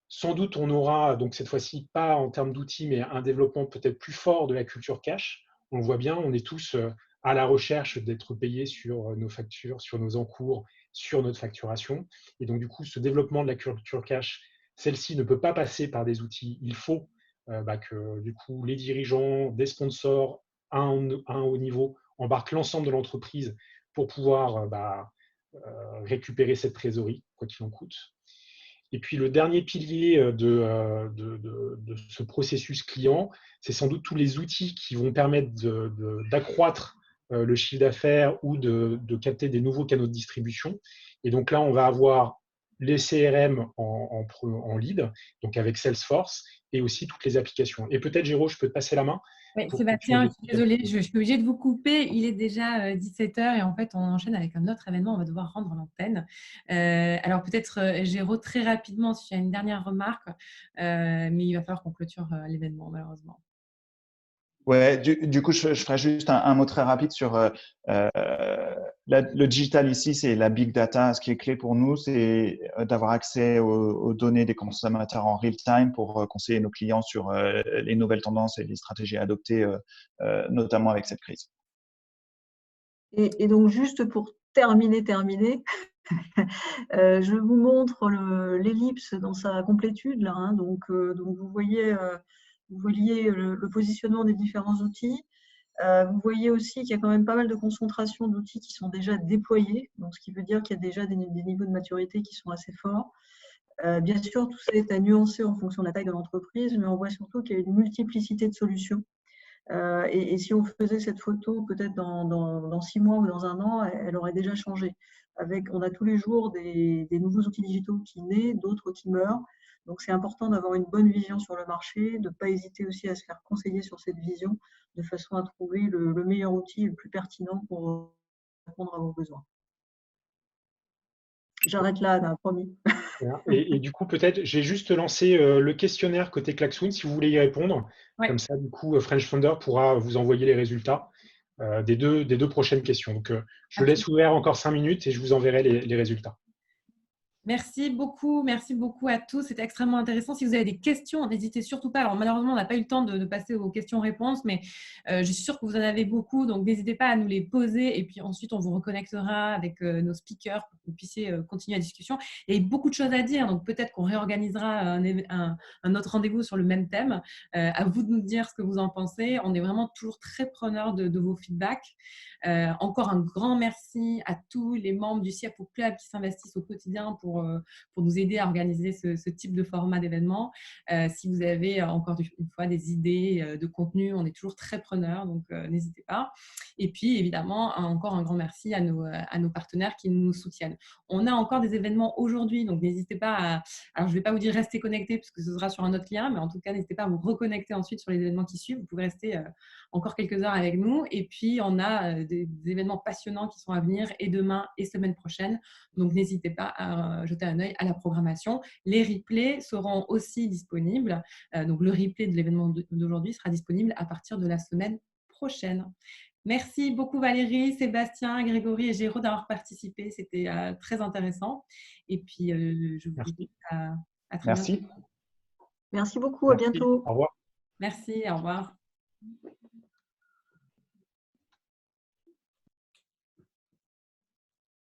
Speaker 3: Sans doute, on aura, donc cette fois-ci, pas en termes d'outils, mais un développement peut-être plus fort de la culture cash. On le voit bien, on est tous à la recherche d'être payés sur nos factures, sur nos encours, sur notre facturation. Et donc, du coup, ce développement de la culture cash, celle-ci ne peut pas passer par des outils. Il faut que, du coup, les dirigeants, des sponsors, à un haut niveau, embarquent l'ensemble de l'entreprise pour pouvoir récupérer cette trésorerie, quoi qu'il en coûte. Et puis le dernier pilier de ce processus client, c'est sans doute tous les outils qui vont permettre d'accroître le chiffre d'affaires ou de capter des nouveaux canaux de distribution. Et donc là, on va avoir les CRM en lead, donc avec Salesforce, et aussi toutes les applications. Et peut-être, Géraud, je peux te passer la main.
Speaker 1: Oui, Sébastien, désolée, je suis obligée de vous couper. Il est déjà 17h et en fait, on enchaîne avec un autre événement. On va devoir rendre l'antenne. Alors peut-être, Géraud, très rapidement, si tu as une dernière remarque, mais il va falloir qu'on clôture l'événement, malheureusement.
Speaker 5: Ouais, du coup, je ferai juste un mot très rapide sur le digital ici, c'est la big data. Ce qui est clé pour nous, c'est d'avoir accès aux données des consommateurs en real time pour conseiller nos clients sur les nouvelles tendances et les stratégies à adopter, notamment avec cette crise.
Speaker 2: Et donc, juste pour terminer, je vous montre l'ellipse dans sa complétude, là, hein. Donc, vous voyez le positionnement des différents outils. Vous voyez aussi qu'il y a quand même pas mal de concentration d'outils qui sont déjà déployés, donc ce qui veut dire qu'il y a déjà des niveaux de maturité qui sont assez forts. Bien sûr, tout ça est à nuancer en fonction de la taille de l'entreprise, mais on voit surtout qu'il y a une multiplicité de solutions. Et si on faisait cette photo peut-être dans 6 mois ou dans un an, elle aurait déjà changé. On a tous les jours des nouveaux outils digitaux qui naissent, d'autres qui meurent. Donc, c'est important d'avoir une bonne vision sur le marché, de ne pas hésiter aussi à se faire conseiller sur cette vision, de façon à trouver le meilleur outil le plus pertinent pour répondre à vos besoins. J'arrête là, Anna, promis.
Speaker 3: Et du coup, peut-être, j'ai juste lancé le questionnaire côté Klaxoon, si vous voulez y répondre.
Speaker 1: Ouais.
Speaker 3: Comme ça, du coup, French Founder pourra vous envoyer les résultats des deux prochaines questions. Donc, je laisse ouvert encore 5 minutes et je vous enverrai les résultats.
Speaker 1: Merci beaucoup à tous. C'était extrêmement intéressant. Si vous avez des questions, n'hésitez surtout pas. Alors malheureusement, on n'a pas eu le temps de passer aux questions-réponses, mais je suis sûre que vous en avez beaucoup. Donc n'hésitez pas à nous les poser. Et puis ensuite, on vous reconnectera avec nos speakers pour que vous puissiez continuer la discussion. Il y a beaucoup de choses à dire. Donc peut-être qu'on réorganisera un autre rendez-vous sur le même thème. À vous de nous dire ce que vous en pensez. On est vraiment toujours très preneurs de vos feedbacks. Encore un grand merci à tous les membres du CFO Club qui s'investissent au quotidien pour nous aider à organiser ce type de format d'événement. Si vous avez encore une fois des idées de contenu, on est toujours très preneurs, donc n'hésitez pas. Et puis évidemment, encore un grand merci à nos partenaires qui nous soutiennent. On a encore des événements aujourd'hui, donc n'hésitez pas alors je ne vais pas vous dire restez connectés parce que ce sera sur un autre lien, mais en tout cas, n'hésitez pas à vous reconnecter ensuite sur les événements qui suivent. Vous pouvez rester encore quelques heures avec nous. Et puis, on a des événements passionnants qui sont à venir et demain et semaine prochaine. Donc, n'hésitez pas à jeter un œil à la programmation. Les replays seront aussi disponibles. Donc, le replay de l'événement d'aujourd'hui sera disponible à partir de la semaine prochaine. Merci beaucoup Valérie, Sébastien, Grégory et Géraud d'avoir participé. C'était très intéressant. Et puis, je vous dis à très bientôt.
Speaker 5: Merci.
Speaker 2: Merci beaucoup, à bientôt.
Speaker 3: Au revoir.
Speaker 1: Merci, au revoir.